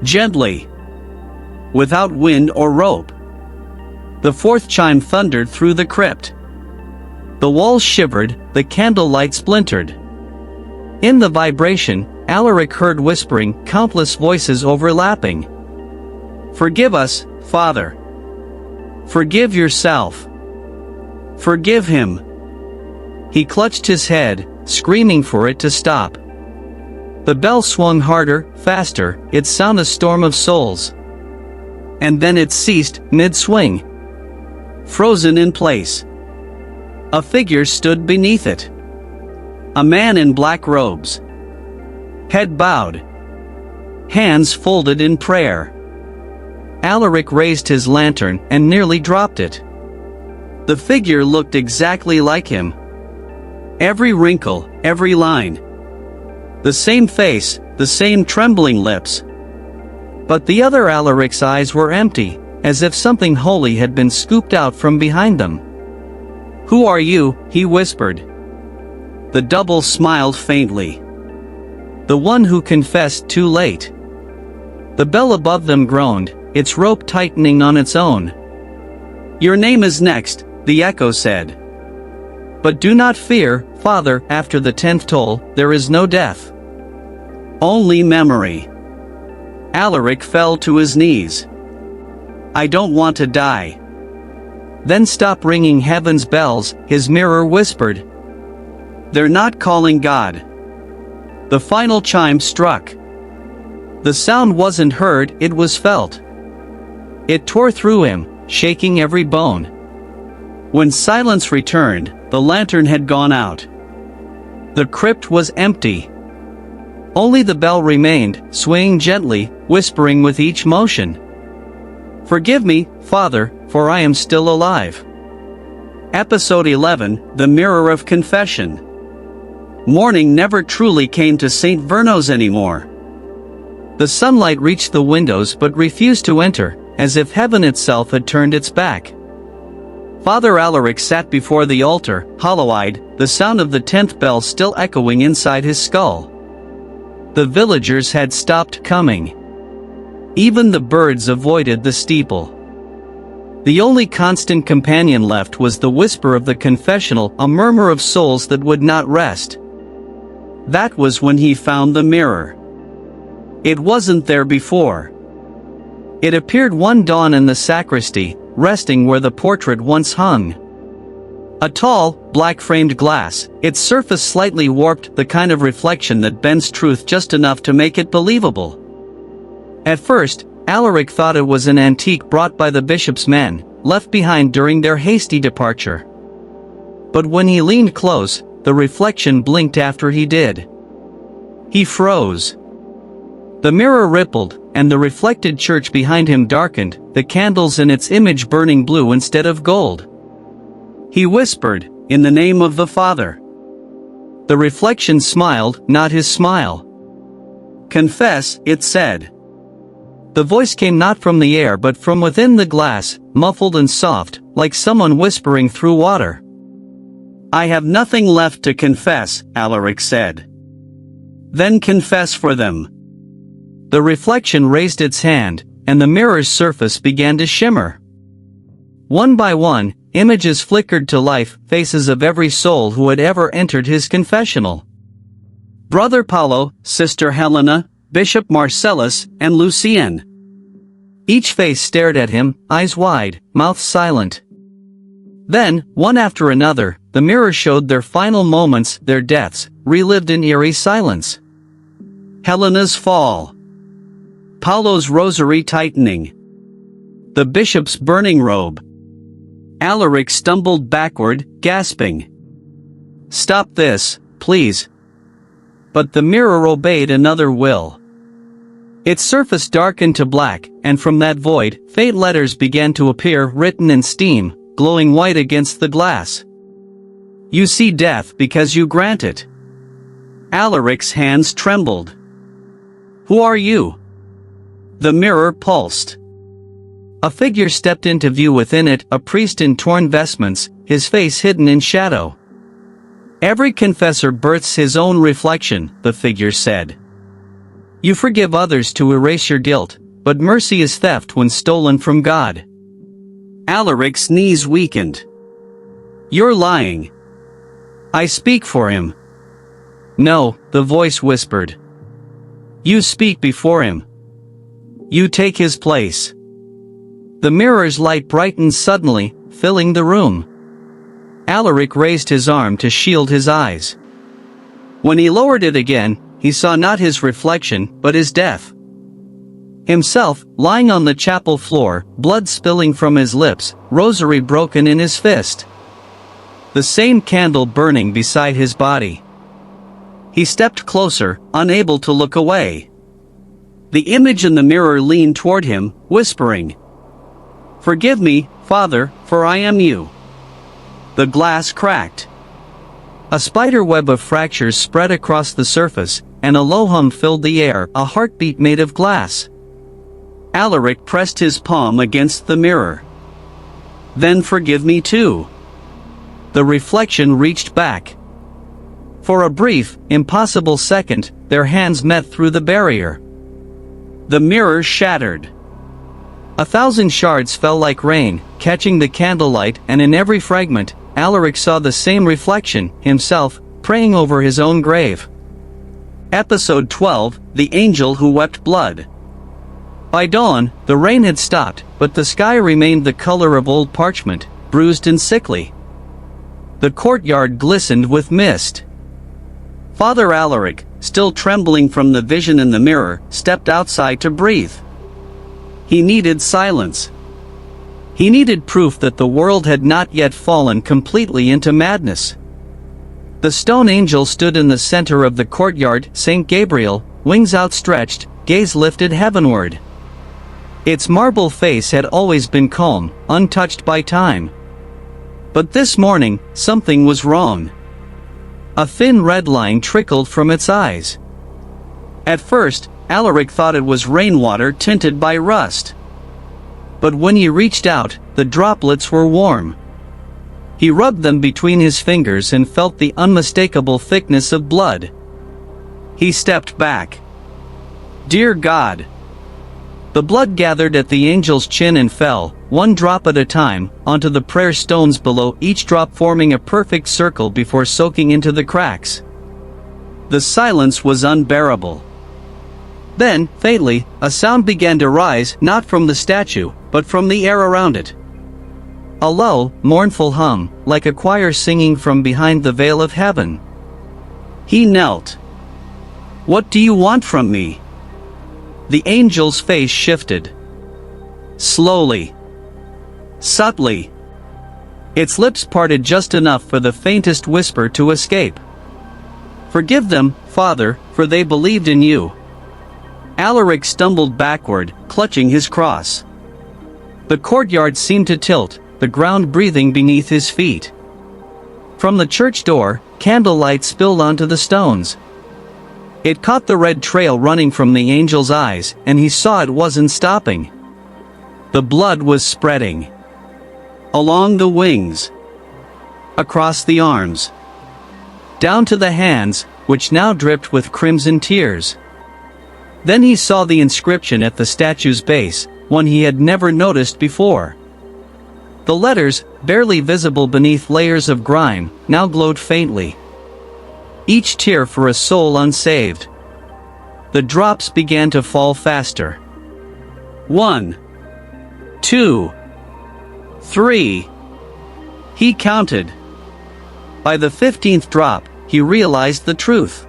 Gently. Without wind or rope. The fourth chime thundered through the crypt. The walls shivered, the candlelight splintered. In the vibration, Alaric heard whispering, countless voices overlapping. Forgive us, Father. Forgive yourself. Forgive him. He clutched his head, screaming for it to stop. The bell swung harder, faster, its sound a storm of souls. And then it ceased, mid-swing. Frozen in place. A figure stood beneath it. A man in black robes. Head bowed. Hands folded in prayer. Alaric raised his lantern and nearly dropped it. The figure looked exactly like him. Every wrinkle, every line. The same face, the same trembling lips. But the other Alaric's eyes were empty, as if something holy had been scooped out from behind them. "Who are you?" he whispered. The double smiled faintly. "The one who confessed too late." The bell above them groaned, its rope tightening on its own. "Your name is next," the echo said. "But do not fear, Father, after the 10th toll, there is no death. Only memory." Alaric fell to his knees. "I don't want to die." "Then stop ringing heaven's bells," his mirror whispered. "They're not calling God." The final chime struck. The sound wasn't heard, it was felt. It tore through him, shaking every bone. When silence returned, the lantern had gone out. The crypt was empty. Only the bell remained, swaying gently, whispering with each motion. "Forgive me, Father, for I am still alive." Episode 11, The Mirror of Confession. Morning never truly came to St. Verno's anymore. The sunlight reached the windows but refused to enter, as if heaven itself had turned its back. Father Alaric sat before the altar, hollow-eyed, the sound of the 10th bell still echoing inside his skull. The villagers had stopped coming. Even the birds avoided the steeple. The only constant companion left was the whisper of the confessional, a murmur of souls that would not rest. That was when he found the mirror. It wasn't there before. It appeared one dawn in the sacristy, resting where the portrait once hung. A tall, black-framed glass, its surface slightly warped, the kind of reflection that bends truth just enough to make it believable. At first, Alaric thought it was an antique brought by the bishop's men, left behind during their hasty departure. But when he leaned close, the reflection blinked after he did. He froze. The mirror rippled, and the reflected church behind him darkened, the candles in its image burning blue instead of gold. He whispered, "In the name of the Father." The reflection smiled, not his smile. "Confess," it said. The voice came not from the air but from within the glass, muffled and soft, like someone whispering through water. "I have nothing left to confess," Alaric said. "Then confess for them." The reflection raised its hand, and the mirror's surface began to shimmer. One by one, images flickered to life, faces of every soul who had ever entered his confessional. Brother Paulo, Sister Helena, Bishop Marcellus, and Lucien. Each face stared at him, eyes wide, mouth silent. Then, one after another, the mirror showed their final moments, their deaths, relived in eerie silence. Helena's fall. Paulo's rosary tightening. The bishop's burning robe. Alaric stumbled backward, gasping. "Stop this, please." But the mirror obeyed another will. Its surface darkened to black, and from that void, faint letters began to appear, written in steam, glowing white against the glass. "You see death because you grant it." Alaric's hands trembled. "Who are you?" The mirror pulsed. A figure stepped into view within it, a priest in torn vestments, his face hidden in shadow. "Every confessor births his own reflection," the figure said. "You forgive others to erase your guilt, but mercy is theft when stolen from God." Alaric's knees weakened. "You're lying." "I speak for him." "No," the voice whispered. "You speak before him. You take his place." The mirror's light brightened suddenly, filling the room. Alaric raised his arm to shield his eyes. When he lowered it again, he saw not his reflection, but his death. Himself, lying on the chapel floor, blood spilling from his lips, rosary broken in his fist. The same candle burning beside his body. He stepped closer, unable to look away. The image in the mirror leaned toward him, whispering, "Forgive me, Father, for I am you." The glass cracked. A spider web of fractures spread across the surface, and a low hum filled the air, a heartbeat made of glass. Alaric pressed his palm against the mirror. "Then forgive me too." The reflection reached back. For a brief, impossible second, their hands met through the barrier. The mirror shattered. 1,000 shards fell like rain, catching the candlelight, and in every fragment, Alaric saw the same reflection, himself, praying over his own grave. Episode 12, The Angel Who Wept Blood. By dawn, the rain had stopped, but the sky remained the color of old parchment, bruised and sickly. The courtyard glistened with mist. Father Alaric, still trembling from the vision in the mirror, stepped outside to breathe. He needed silence. He needed proof that the world had not yet fallen completely into madness. The stone angel stood in the center of the courtyard, Saint Gabriel, wings outstretched, gaze lifted heavenward. Its marble face had always been calm, untouched by time. But this morning, something was wrong. A thin red line trickled from its eyes. At first, Alaric thought it was rainwater tinted by rust. But when he reached out, the droplets were warm. He rubbed them between his fingers and felt the unmistakable thickness of blood. He stepped back. Dear God! The blood gathered at the angel's chin and fell, one drop at a time, onto the prayer stones below, each drop forming a perfect circle before soaking into the cracks. The silence was unbearable. Then, faintly, a sound began to rise, not from the statue, but from the air around it. A low, mournful hum, like a choir singing from behind the veil of heaven. He knelt. What do you want from me? The angel's face shifted. Slowly. Subtly. Its lips parted just enough for the faintest whisper to escape. Forgive them, Father, for they believed in you. Alaric stumbled backward, clutching his cross. The courtyard seemed to tilt, the ground breathing beneath his feet. From the church door, candlelight spilled onto the stones. It caught the red trail running from the angel's eyes, and he saw it wasn't stopping. The blood was spreading. Along the wings. Across the arms. Down to the hands, which now dripped with crimson tears. Then he saw the inscription at the statue's base, one he had never noticed before. The letters, barely visible beneath layers of grime, now glowed faintly. Each tear for a soul unsaved. The drops began to fall faster. 1. 2, 3. He counted. By the 15th drop, he realized the truth.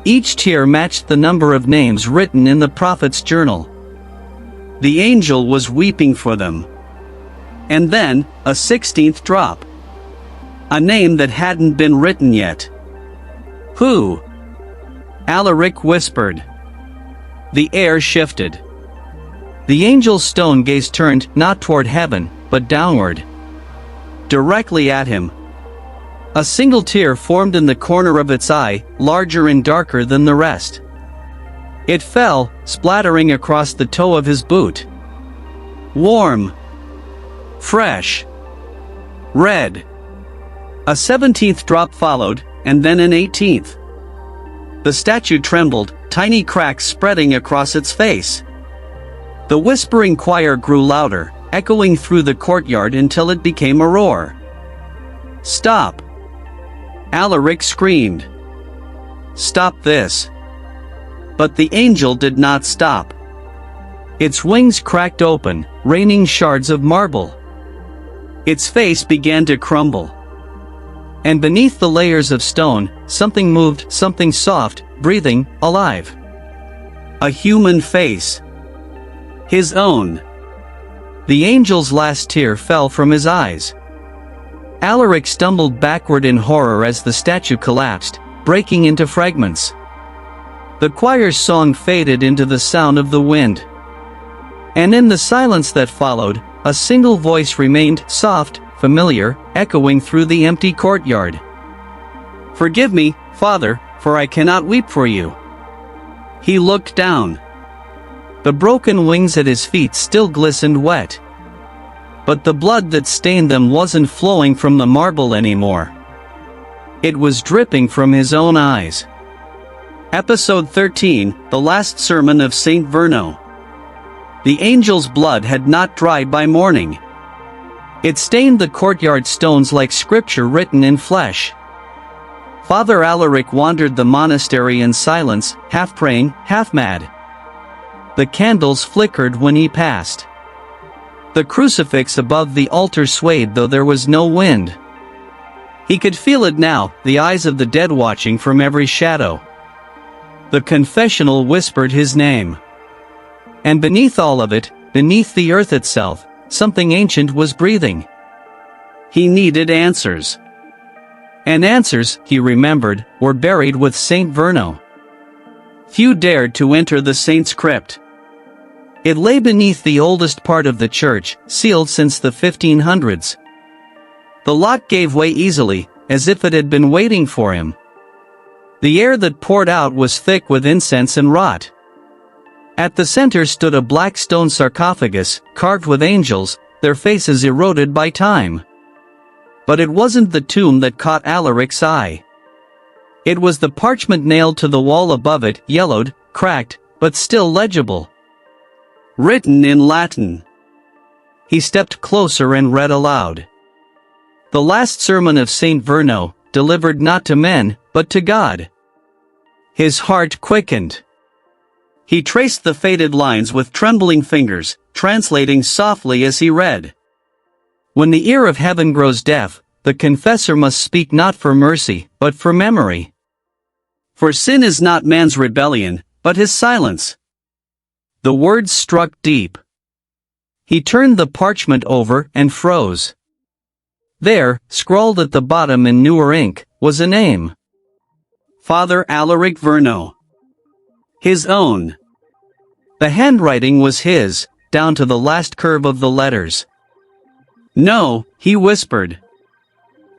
Each tear matched the number of names written in the prophet's journal. The angel was weeping for them. And then, a 16th drop. A name that hadn't been written yet. Who? Alaric whispered. The air shifted. The angel's stone gaze turned not toward heaven, but downward. Directly at him. A single tear formed in the corner of its eye, larger and darker than the rest. It fell, splattering across the toe of his boot. Warm. Fresh. Red. A 17th drop followed, and then an 18th. The statue trembled, tiny cracks spreading across its face. The whispering choir grew louder, echoing through the courtyard until it became a roar. Stop! Alaric screamed. Stop this! But the angel did not stop. Its wings cracked open, raining shards of marble. Its face began to crumble. And beneath the layers of stone, something moved, something soft, breathing, alive. A human face. His own. The angel's last tear fell from his eyes. Alaric stumbled backward in horror as the statue collapsed, breaking into fragments. The choir's song faded into the sound of the wind. And in the silence that followed, a single voice remained, soft, familiar, echoing through the empty courtyard. Forgive me, Father, for I cannot weep for you. He looked down. The broken wings at his feet still glistened wet. But the blood that stained them wasn't flowing from the marble anymore. It was dripping from his own eyes. Episode 13, The Last Sermon of Saint Verno. The angel's blood had not dried by morning. It stained the courtyard stones like scripture written in flesh. Father Alaric wandered the monastery in silence, half praying, half mad. The candles flickered when he passed. The crucifix above the altar swayed though there was no wind. He could feel it now, the eyes of the dead watching from every shadow. The confessional whispered his name. And beneath all of it, beneath the earth itself, something ancient was breathing. He needed answers. And answers, he remembered, were buried with Saint Verno. Few dared to enter the saint's crypt. It lay beneath the oldest part of the church, sealed since the 1500s. The lock gave way easily, as if it had been waiting for him. The air that poured out was thick with incense and rot. At the center stood a black stone sarcophagus, carved with angels, their faces eroded by time. But it wasn't the tomb that caught Alaric's eye. It was the parchment nailed to the wall above it, yellowed, cracked, but still legible. Written in Latin. He stepped closer and read aloud. The last sermon of Saint Verno, delivered not to men, but to God. His heart quickened. He traced the faded lines with trembling fingers, translating softly as he read. When the ear of heaven grows deaf, the confessor must speak not for mercy, but for memory. For sin is not man's rebellion, but his silence. The words struck deep. He turned the parchment over and froze. There, scrawled at the bottom in newer ink, was a name. Father Alaric Verno. His own. The handwriting was his, down to the last curve of the letters. No, he whispered.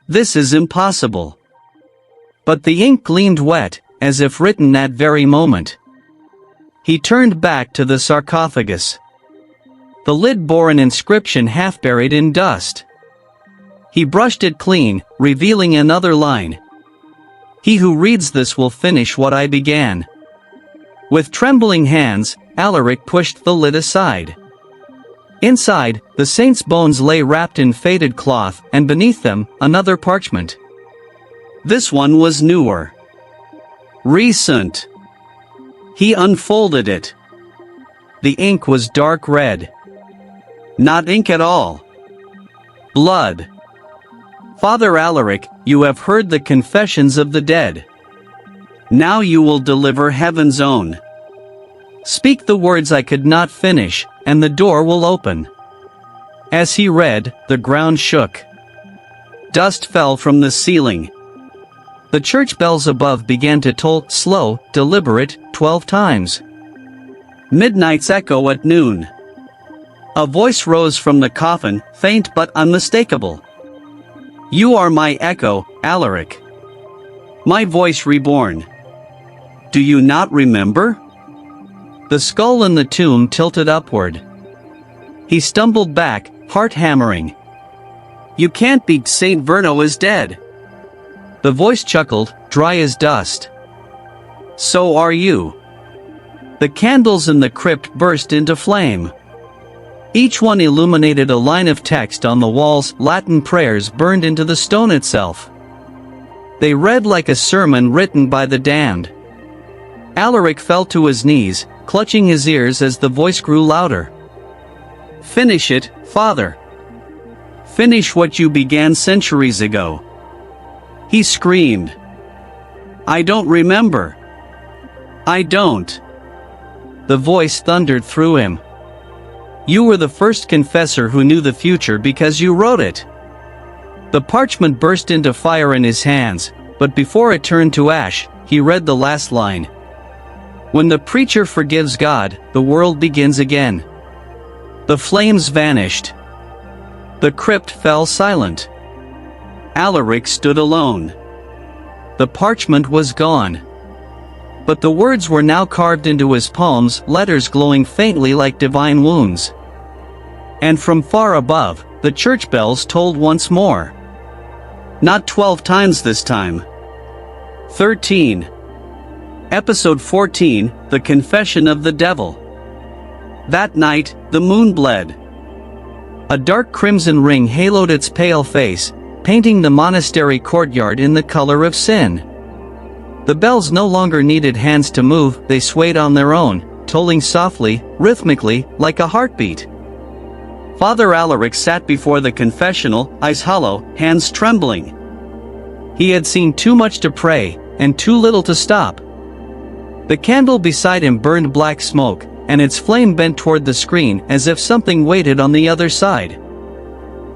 This is impossible. But the ink gleamed wet, as if written that very moment. He turned back to the sarcophagus. The lid bore an inscription half buried in dust. He brushed it clean, revealing another line. He who reads this will finish what I began. With trembling hands, Alaric pushed the lid aside. Inside, the saint's bones lay wrapped in faded cloth, and beneath them, another parchment. This one was newer. Recent. He unfolded it. The ink was dark red. Not ink at all. Blood. Father Alaric, you have heard the confessions of the dead. Now you will deliver heaven's own. Speak the words I could not finish, and the door will open. As he read, the ground shook. Dust fell from the ceiling. The church bells above began to toll, slow, deliberate, 12 times. Midnight's echo at noon. A voice rose from the coffin, faint but unmistakable. You are my echo, Alaric. My voice reborn. Do you not remember? The skull in the tomb tilted upward. He stumbled back, heart hammering. You can't be. Saint Verno is dead. The voice chuckled, dry as dust. So are you. The candles in the crypt burst into flame. Each one illuminated a line of text on the walls. Latin prayers burned into the stone itself. They read like a sermon written by the damned. Alaric fell to his knees, clutching his ears as the voice grew louder. Finish it, Father. Finish what you began centuries ago. He screamed. I don't remember. I don't. The voice thundered through him. You were the first confessor who knew the future because you wrote it. The parchment burst into fire in his hands, but before it turned to ash, he read the last line. When the preacher forgives God, the world begins again. The flames vanished. The crypt fell silent. Alaric stood alone. The parchment was gone. But the words were now carved into his palms, letters glowing faintly like divine wounds. And from far above, the church bells tolled once more. Not 12 times this time. 13. Episode 14, The Confession of the Devil. That night, the moon bled. A dark crimson ring haloed its pale face, painting the monastery courtyard in the color of sin. The bells no longer needed hands to move, they swayed on their own, tolling softly, rhythmically, like a heartbeat. Father Alaric sat before the confessional, eyes hollow, hands trembling. He had seen too much to pray, and too little to stop. The candle beside him burned black smoke, and its flame bent toward the screen as if something waited on the other side.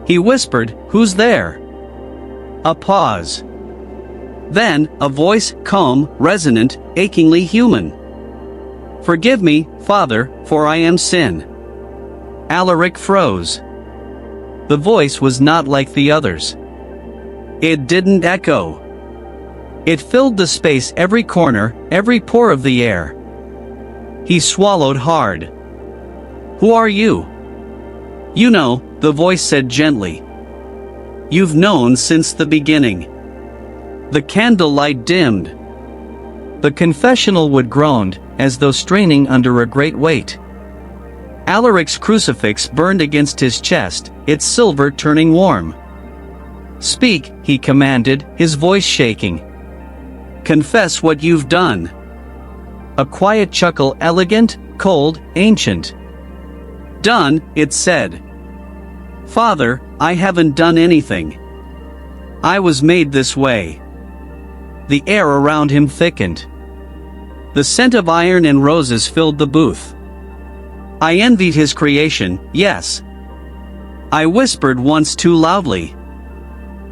He whispered, "Who's there?" A pause. Then, a voice, calm, resonant, achingly human. "Forgive me, Father, for I am sin." Alaric froze. The voice was not like the others. It didn't echo. It filled the space, every corner, every pore of the air. He swallowed hard. "Who are you?" "You know," the voice said gently. "You've known since the beginning." The candlelight dimmed. The confessional groaned, as though straining under a great weight. Alaric's crucifix burned against his chest, its silver turning warm. "Speak," he commanded, his voice shaking. "Confess what you've done." A quiet chuckle, elegant, cold, ancient. "Done," it said. "Father, I haven't done anything. I was made this way." The air around him thickened. The scent of iron and roses filled the booth. "I envied his creation, yes. I whispered once too loudly.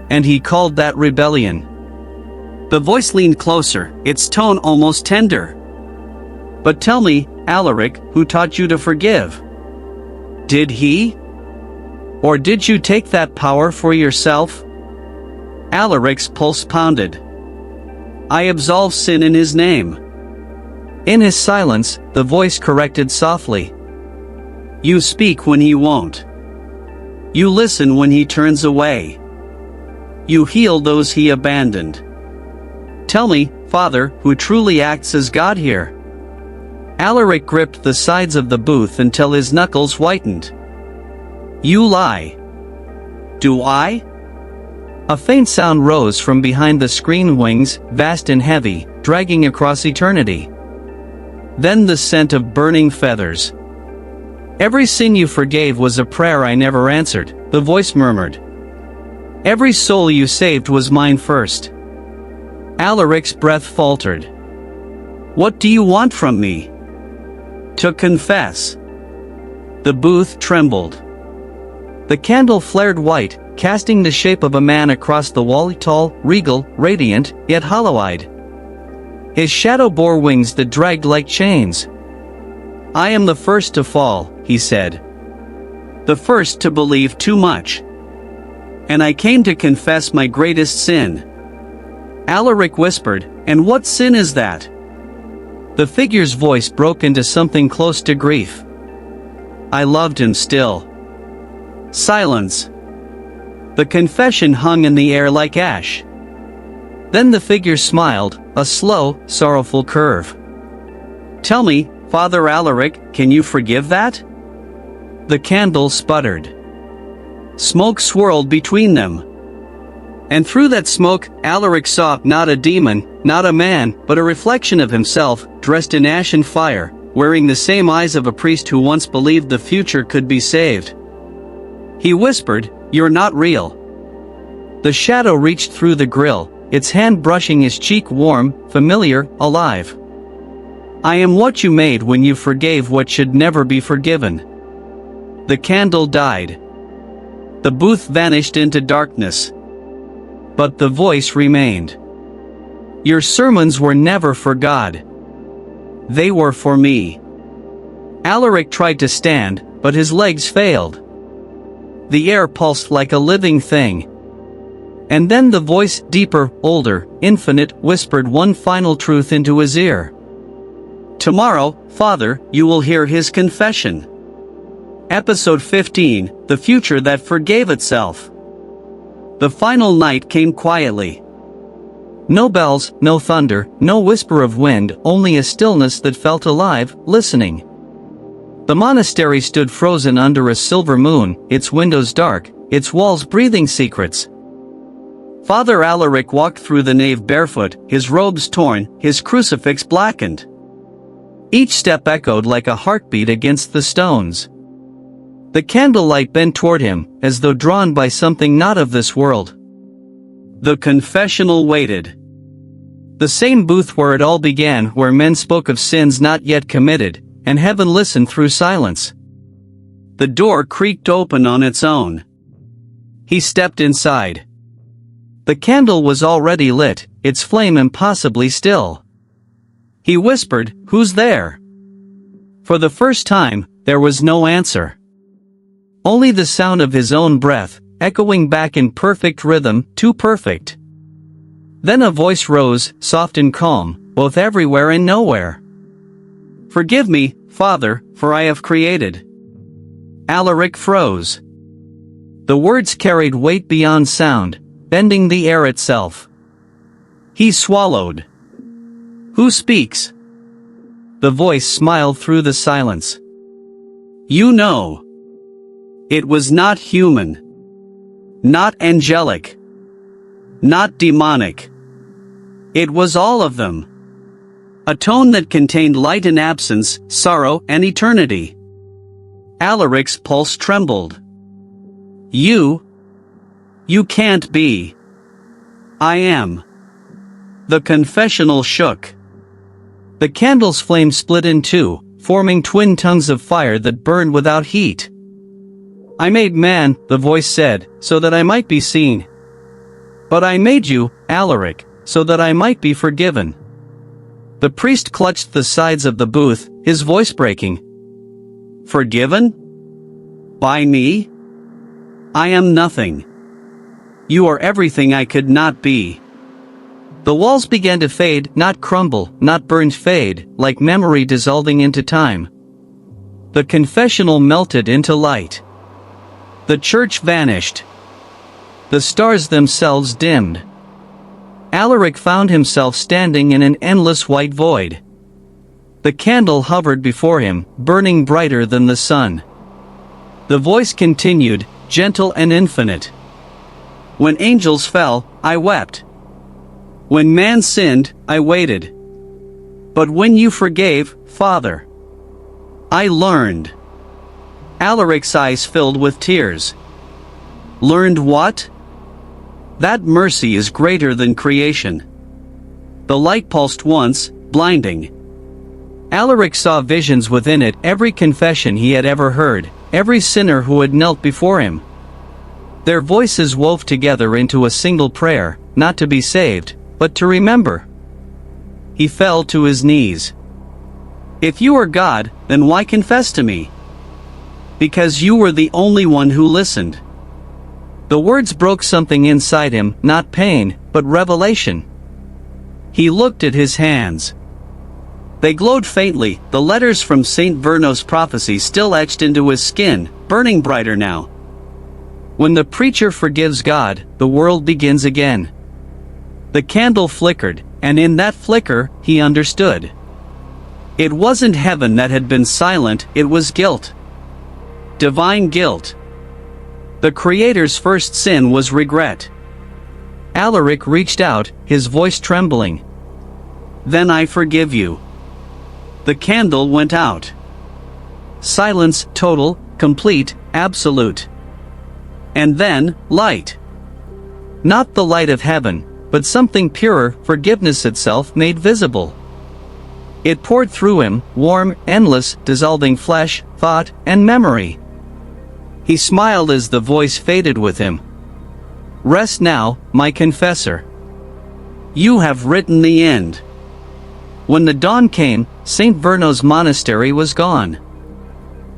And he called that rebellion." The voice leaned closer, its tone almost tender. "But tell me, Alaric, who taught you to forgive? Did he? Or did you take that power for yourself?" Alaric's pulse pounded. "I absolve sin in his name." In his silence, the voice corrected softly. "You speak when he won't. You listen when he turns away. You heal those he abandoned. Tell me, Father, who truly acts as God here?" Alaric gripped the sides of the booth until his knuckles whitened. "You lie." "Do I?" A faint sound rose from behind the screen, wings, vast and heavy, dragging across eternity. Then the scent of burning feathers. Every sin you forgave was a prayer I never answered, the voice murmured. Every soul you saved was mine first. Alaric's breath faltered. What do you want from me? To confess. The booth trembled. The candle flared white, casting the shape of a man across the wall, tall, regal, radiant, yet hollow-eyed. His shadow bore wings that dragged like chains. I am the first to fall, he said. The first to believe too much. And I came to confess my greatest sin. Alaric whispered, and what sin is that? The figure's voice broke into something close to grief. I loved him still. Silence. The confession hung in the air like ash. Then the figure smiled, a slow, sorrowful curve. Tell me, Father Alaric, can you forgive that? The candle sputtered. Smoke swirled between them. And through that smoke, Alaric saw not a demon, not a man, but a reflection of himself, dressed in ash and fire, wearing the same eyes of a priest who once believed the future could be saved. He whispered, "You're not real." The shadow reached through the grill, its hand brushing his cheek, warm, familiar, alive. I am what you made when you forgave what should never be forgiven. The candle died. The booth vanished into darkness. But the voice remained. Your sermons were never for God. They were for me. Alaric tried to stand, but his legs failed. The air pulsed like a living thing. And then the voice, deeper, older, infinite, whispered one final truth into his ear. Tomorrow, Father, you will hear his confession. Episode 15, The Future That Forgave Itself. The final night came quietly. No bells, no thunder, no whisper of wind, only a stillness that felt alive, listening. The monastery stood frozen under a silver moon, its windows dark, its walls breathing secrets. Father Alaric walked through the nave barefoot, his robes torn, his crucifix blackened. Each step echoed like a heartbeat against the stones. The candlelight bent toward him, as though drawn by something not of this world. The confessional waited. The same booth where it all began, where men spoke of sins not yet committed, and heaven listened through silence. The door creaked open on its own. He stepped inside. The candle was already lit, its flame impossibly still. He whispered, "Who's there?" For the first time, there was no answer. Only the sound of his own breath, echoing back in perfect rhythm, too perfect. Then a voice rose, soft and calm, both everywhere and nowhere. Forgive me, Father, for I have created. Alaric froze. The words carried weight beyond sound, bending the air itself. He swallowed. Who speaks? The voice smiled through the silence. You know. It was not human. Not angelic. Not demonic. It was all of them. A tone that contained light and absence, sorrow and eternity. Alaric's pulse trembled. You can't be. I am. The confessional shook. The candle's flame split in two, forming twin tongues of fire that burned without heat. I made man, the voice said, so that I might be seen. But I made you, Alaric, so that I might be forgiven. The priest clutched the sides of the booth, his voice breaking. Forgiven? By me? I am nothing. You are everything I could not be. The walls began to fade, not crumble, not burned, fade, like memory dissolving into time. The confessional melted into light. The church vanished. The stars themselves dimmed. Alaric found himself standing in an endless white void. The candle hovered before him, burning brighter than the sun. The voice continued, gentle and infinite. When angels fell, I wept. When man sinned, I waited. But when you forgave, Father, I learned. Alaric's eyes filled with tears. Learned what? That mercy is greater than creation. The light pulsed once, blinding. Alaric saw visions within it, every confession he had ever heard, every sinner who had knelt before him. Their voices wove together into a single prayer, not to be saved, but to remember. He fell to his knees. If you are God, then why confess to me? Because you were the only one who listened. The words broke something inside him, not pain, but revelation. He looked at his hands. They glowed faintly, the letters from St. Verno's prophecy still etched into his skin, burning brighter now. When the preacher forgives God, the world begins again. The candle flickered, and in that flicker, he understood. It wasn't heaven that had been silent, it was guilt. Divine guilt. The Creator's first sin was regret. Alaric reached out, his voice trembling. Then I forgive you. The candle went out. Silence, total, complete, absolute. And then, light. Not the light of heaven, but something purer, forgiveness itself made visible. It poured through him, warm, endless, dissolving flesh, thought, and memory. He smiled as the voice faded with him. Rest now, my confessor. You have written the end. When the dawn came, St. Verno's monastery was gone.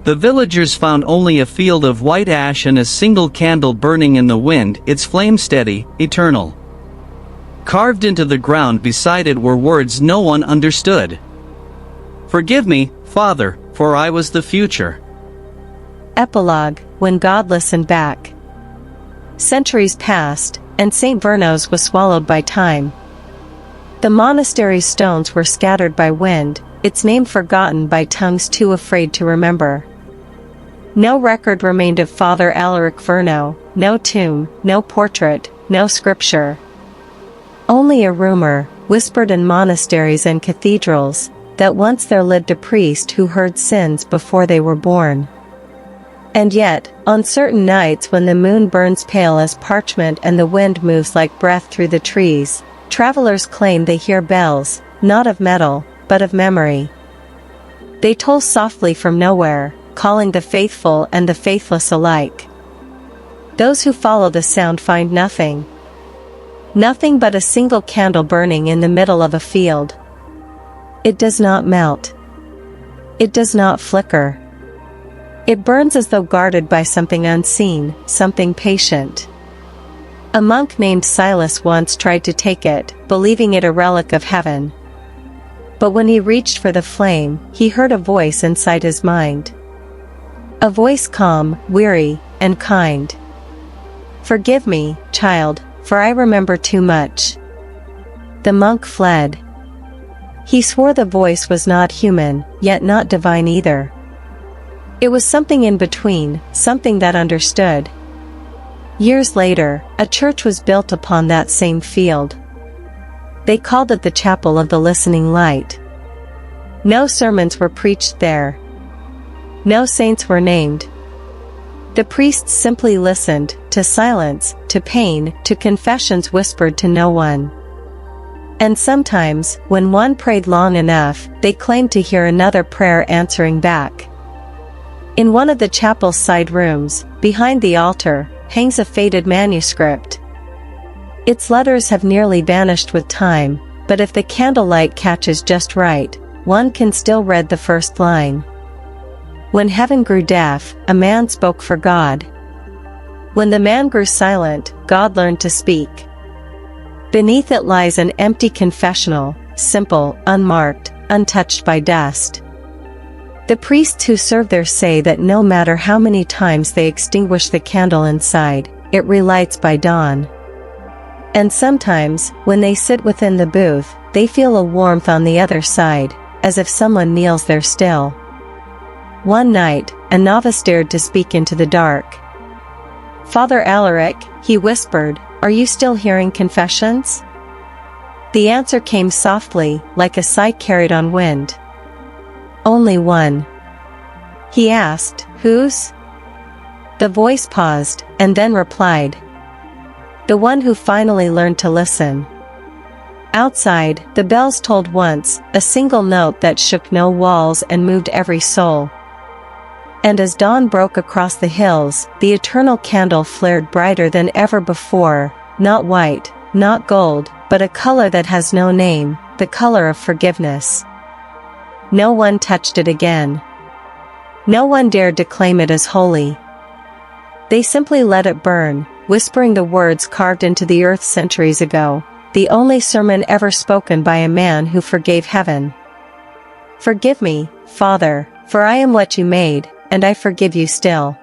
The villagers found only a field of white ash and a single candle burning in the wind, its flame steady, eternal. Carved into the ground beside it were words no one understood. Forgive me, Father, for I was the future. Epilogue, when God listened back. Centuries passed, and St. Verno's was swallowed by time. The monastery's stones were scattered by wind, its name forgotten by tongues too afraid to remember. No record remained of Father Alaric Verno, no tomb, no portrait, no scripture. Only a rumor, whispered in monasteries and cathedrals, that once there lived a priest who heard sins before they were born. And yet, on certain nights when the moon burns pale as parchment and the wind moves like breath through the trees, travelers claim they hear bells, not of metal, but of memory. They toll softly from nowhere, calling the faithful and the faithless alike. Those who follow the sound find nothing. Nothing but a single candle burning in the middle of a field. It does not melt. It does not flicker. It burns as though guarded by something unseen, something patient. A monk named Silas once tried to take it, believing it a relic of heaven. But when he reached for the flame, he heard a voice inside his mind. A voice calm, weary, and kind. Forgive me, child, for I remember too much. The monk fled. He swore the voice was not human, yet not divine either. It was something in between, something that understood. Years later, a church was built upon that same field. They called it the Chapel of the Listening Light. No sermons were preached there. No saints were named. The priests simply listened, to silence, to pain, to confessions whispered to no one. And sometimes, when one prayed long enough, they claimed to hear another prayer answering back. In one of the chapel's side rooms, behind the altar, hangs a faded manuscript. Its letters have nearly vanished with time, but if the candlelight catches just right, one can still read the first line. When heaven grew deaf, a man spoke for God. When the man grew silent, God learned to speak. Beneath it lies an empty confessional, simple, unmarked, untouched by dust. The priests who serve there say that no matter how many times they extinguish the candle inside, it relights by dawn. And sometimes, when they sit within the booth, they feel a warmth on the other side, as if someone kneels there still. One night, a novice dared to speak into the dark. Father Alaric, he whispered, are you still hearing confessions? The answer came softly, like a sigh carried on wind. Only one. He asked, Whose? The voice paused, and then replied. The one who finally learned to listen. Outside, the bells tolled once, a single note that shook no walls and moved every soul. And as dawn broke across the hills, the eternal candle flared brighter than ever before, not white, not gold, but a color that has no name, the color of forgiveness. No one touched it again. No one dared to claim it as holy. They simply let it burn, whispering the words carved into the earth centuries ago, the only sermon ever spoken by a man who forgave heaven. Forgive me, Father, for I am what you made, and I forgive you still.